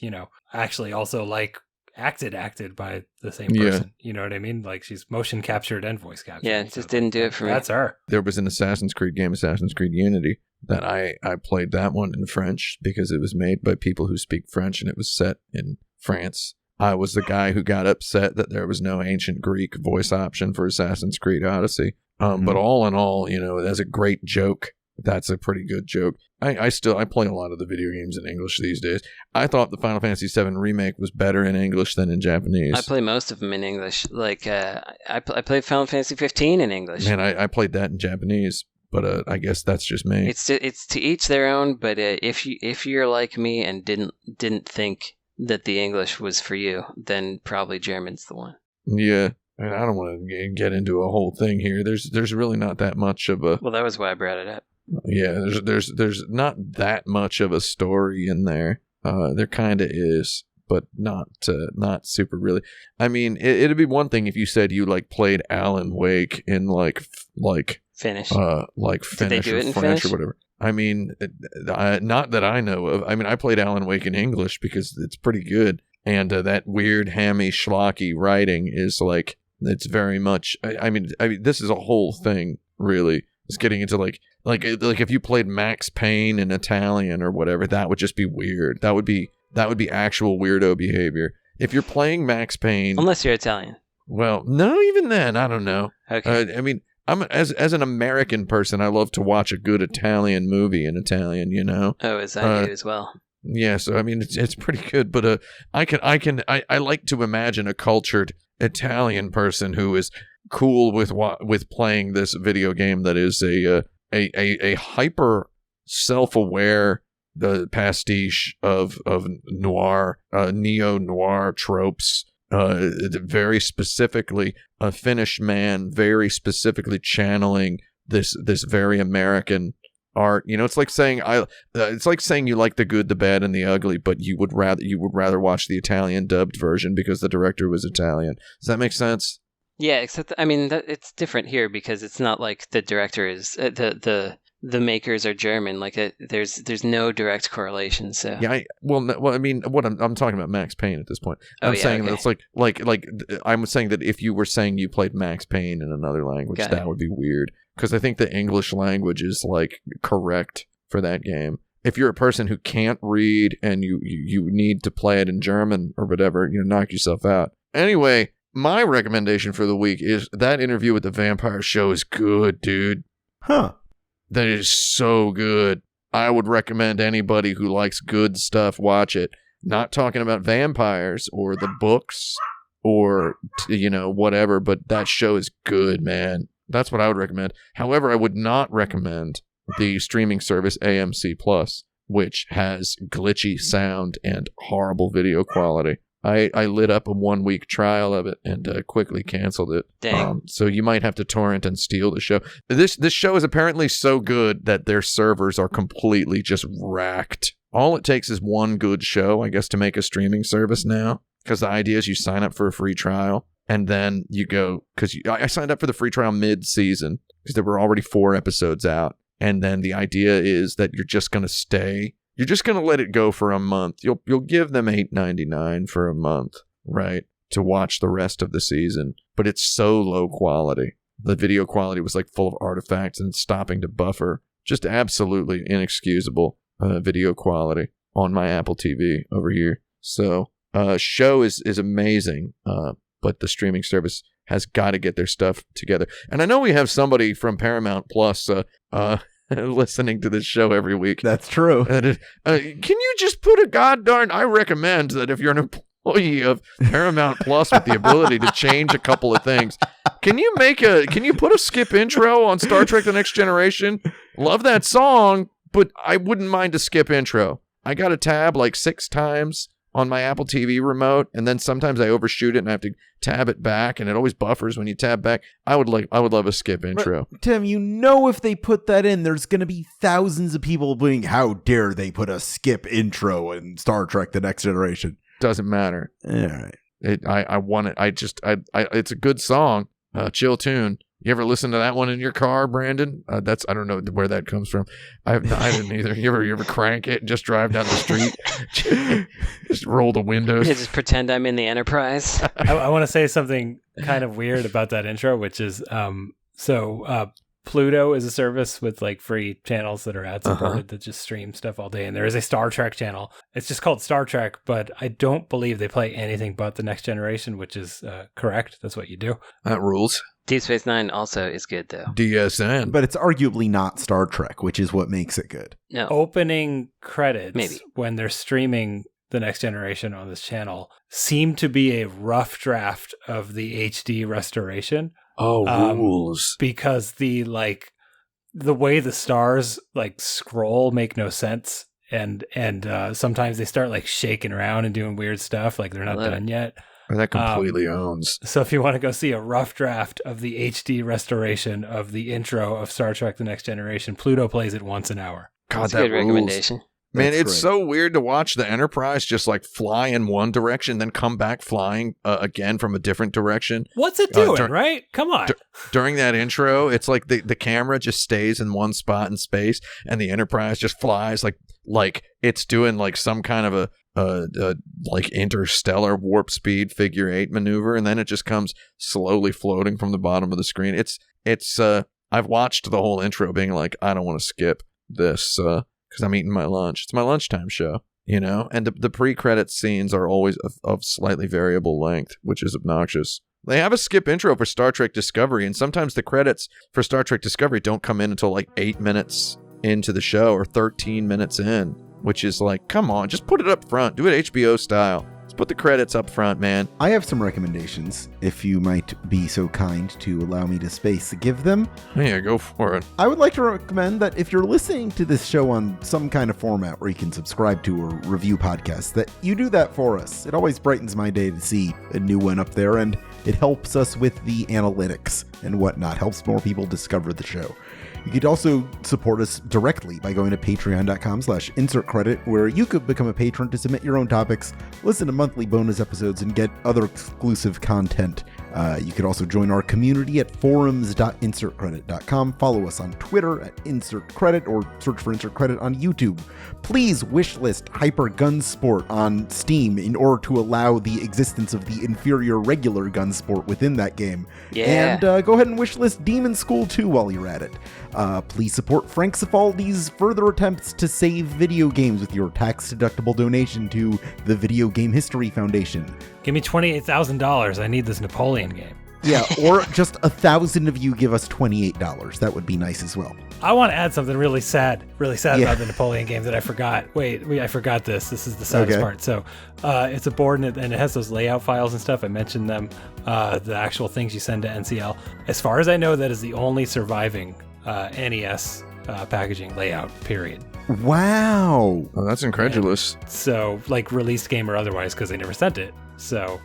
actually also like acted by the same person. You know what I mean? Like she's motion captured and voice captured. Yeah, it just didn't do it for me. That's her. There was an Assassin's Creed game, Assassin's Creed Unity, that I played that one in French because it was made by people who speak French and it was set in France. I was the guy who got upset that there was no ancient Greek voice option for Assassin's Creed Odyssey. But all in all, as a great joke, that's a pretty good joke. I play a lot of the video games in English these days. I thought the Final Fantasy VII Remake was better in English than in Japanese. I play most of them in English. Like, I played Final Fantasy 15 in English. Man, I played that in Japanese, but I guess that's just me. It's to each their own, but if you're like me and didn't think that the English was for you, then probably German's the one. Yeah. And I don't want to get into a whole thing here. There's really not that much of a... Well, that was why I brought it up. Yeah, there's not that much of a story in there. There kind of is, but not super really. I mean, it'd be one thing if you said you like played Alan Wake in like Finnish, like Did they Finnish do or it in French Finnish? or whatever. I mean, not that I know of. I mean, I played Alan Wake in English because it's pretty good, and that weird hammy schlocky writing is like it's very much. I mean, this is a whole thing really. It's getting into like if you played Max Payne in Italian or whatever, that would just be weird. That would be actual weirdo behavior. If you're playing Max Payne, unless you're Italian. Well, no, even then, I don't know. Okay. I mean, I'm as an American person, I love to watch a good Italian movie in Italian. Oh, as I do as well. Yeah, so I mean, it's pretty good. But I like to imagine a cultured Italian person who is cool with playing this video game that is a hyper self-aware pastiche of noir neo-noir tropes, very specifically a Finnish man very specifically channeling this very American art. It's like saying you like the good, the bad, and the ugly, but you would rather watch the Italian dubbed version because the director was Italian. Does that make sense? Yeah, except it's different here because it's not like the director is the makers are German. Like there's no direct correlation. So yeah, I mean, what I'm talking about Max Payne at this point. I'm saying that it's like I'm saying that if you were saying you played Max Payne in another language, that would be weird because I think the English language is like correct for that game. If you're a person who can't read and you need to play it in German or whatever, knock yourself out. Anyway. My recommendation for the week is that interview with the Vampire Show is good, dude. Huh. That is so good. I would recommend anybody who likes good stuff watch it. Not talking about vampires or the books or, whatever, but that show is good, man. That's what I would recommend. However, I would not recommend the streaming service AMC Plus, which has glitchy sound and horrible video quality. I lit up a 1-week trial of it and quickly canceled it. Dang. So you might have to torrent and steal the show. This show is apparently so good that their servers are completely just racked. All it takes is one good show, I guess, to make a streaming service now. Because the idea is you sign up for a free trial and then you go, because I signed up for the free trial mid-season because there were already 4 episodes out. And then the idea is that you're just going to stay. You're just going to let it go for a month. You'll give them $8.99 for a month, right, to watch the rest of the season. But it's so low quality. The video quality was like full of artifacts and stopping to buffer. Just absolutely inexcusable video quality on my Apple TV over here. So show is amazing, but the streaming service has got to get their stuff together. And I know we have somebody from Paramount Plus listening to this show every week. That's true. Can you just put a goddamn... I recommend that if you're an employee of Paramount Plus with the ability to change a couple of things, can you put a skip intro on Star Trek The Next Generation? Love that song, but I wouldn't mind a skip intro. I got a tab like 6 times on my Apple TV remote, and then sometimes I overshoot it and I have to tab it back, and it always buffers when you tab back. I would love a skip intro. But, Tim, if they put that in, there's going to be thousands of people being, how dare they put a skip intro in Star Trek The Next Generation? Doesn't matter. All right. I want it. It's a good song. Chill tune. You ever listen to that one in your car, Brandon? I don't know where that comes from. I didn't either. You ever crank it and just drive down the street? Just roll the windows. Yeah, just pretend I'm in the Enterprise. I want to say something kind of weird about that intro, which is Pluto is a service with like free channels that are ad supported that just stream stuff all day. And there is a Star Trek channel. It's just called Star Trek, but I don't believe they play anything but The Next Generation, which is correct. That's what you do. That rules. Deep Space Nine also is good, though. DSN. But it's arguably not Star Trek, which is what makes it good. No. Opening credits, Maybe. when they're streaming The Next Generation on this channel, seem to be a rough draft of the HD restoration. Oh, rules. Because the way the stars like scroll make no sense, and sometimes they start like shaking around and doing weird stuff, like they're not done yet. That completely owns. So if you want to go see a rough draft of the HD restoration of the intro of Star Trek The Next Generation, Pluto plays it once an hour. God, That's that a good rules. recommendation. Man, That's it's great. so weird to watch the Enterprise just like fly in one direction, then come back flying again from a different direction. What's it doing, right? Come on. During that intro, it's like the camera just stays in one spot in space, and the Enterprise just flies like it's doing like some kind of a like interstellar warp speed figure 8 maneuver, and then it just comes slowly floating from the bottom of the screen. It's I've watched the whole intro being like, I don't want to skip this because I'm eating my lunch. It's my lunchtime show, and the pre-credits scenes are always of slightly variable length, which is obnoxious. They have a skip intro for Star Trek Discovery, and sometimes the credits for Star Trek Discovery don't come in until like 8 minutes into the show or 13 minutes in, which is like, come on, just put it up front. Do it HBO style. Let's put the credits up front, man. I have some recommendations, if you might be so kind to allow me to give them. Yeah, go for it. I would like to recommend that if you're listening to this show on some kind of format where you can subscribe to or review podcasts, that you do that for us. It always brightens my day to see a new one up there, and it helps us with the analytics and whatnot, helps more people discover the show. You could also support us directly by going to patreon.com/insertcredit, where you could become a patron to submit your own topics, listen to monthly bonus episodes, and get other exclusive content. You could also join our community at forums.insertcredit.com. Follow us on Twitter at insertcredit, or search for Insert Credit on YouTube. Please wishlist Hyper Gun Sport on Steam in order to allow the existence of the inferior regular gun sport within that game. Yeah. And go ahead and wishlist Demon School 2 while you're at it. Please support Frank Cifaldi's further attempts to save video games with your tax-deductible donation to the Video Game History Foundation. Give me $28,000. I need this Napoleon game. Yeah, or just 1,000 of you give us $28. That would be nice as well. I want to add something really sad about the Napoleon game that I forgot. Wait, I forgot this. This is the saddest part. So it's a board, and it has those layout files and stuff. I mentioned them, the actual things you send to NCL. As far as I know, that is the only surviving NES packaging layout, period. Wow. Oh, that's incredulous. So, like, released game or otherwise, because they never sent it. So...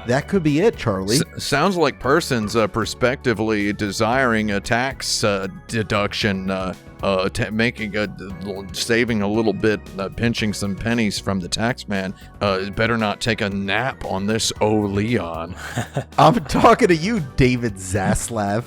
that could be it, Charlie. Sounds like persons prospectively desiring a tax deduction, saving a little bit, pinching some pennies from the tax man. Better not take a nap on this, oh Leon. I'm talking to you, David Zaslav.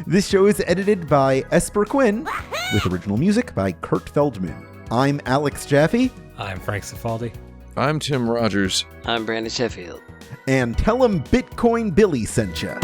This show is edited by Esper Quinn, with original music by Kurt Feldman. I'm Alex Jaffe. I'm Frank Cifaldi. I'm Tim Rogers. I'm Brandon Sheffield. And tell him Bitcoin Billy sent ya.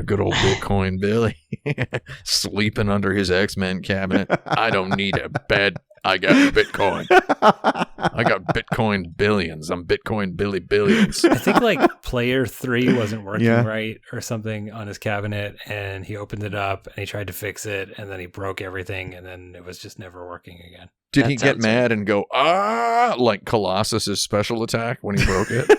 Good old Bitcoin Billy. Sleeping under his X-Men cabinet. I don't need a bed. I got Bitcoin. I got Bitcoin billions. I'm Bitcoin Billy Billions. I think like player 3 wasn't working right or something on his cabinet, and he opened it up and he tried to fix it, and then he broke everything, and then it was just never working again. Did he get mad and go, like Colossus's special attack when he broke it?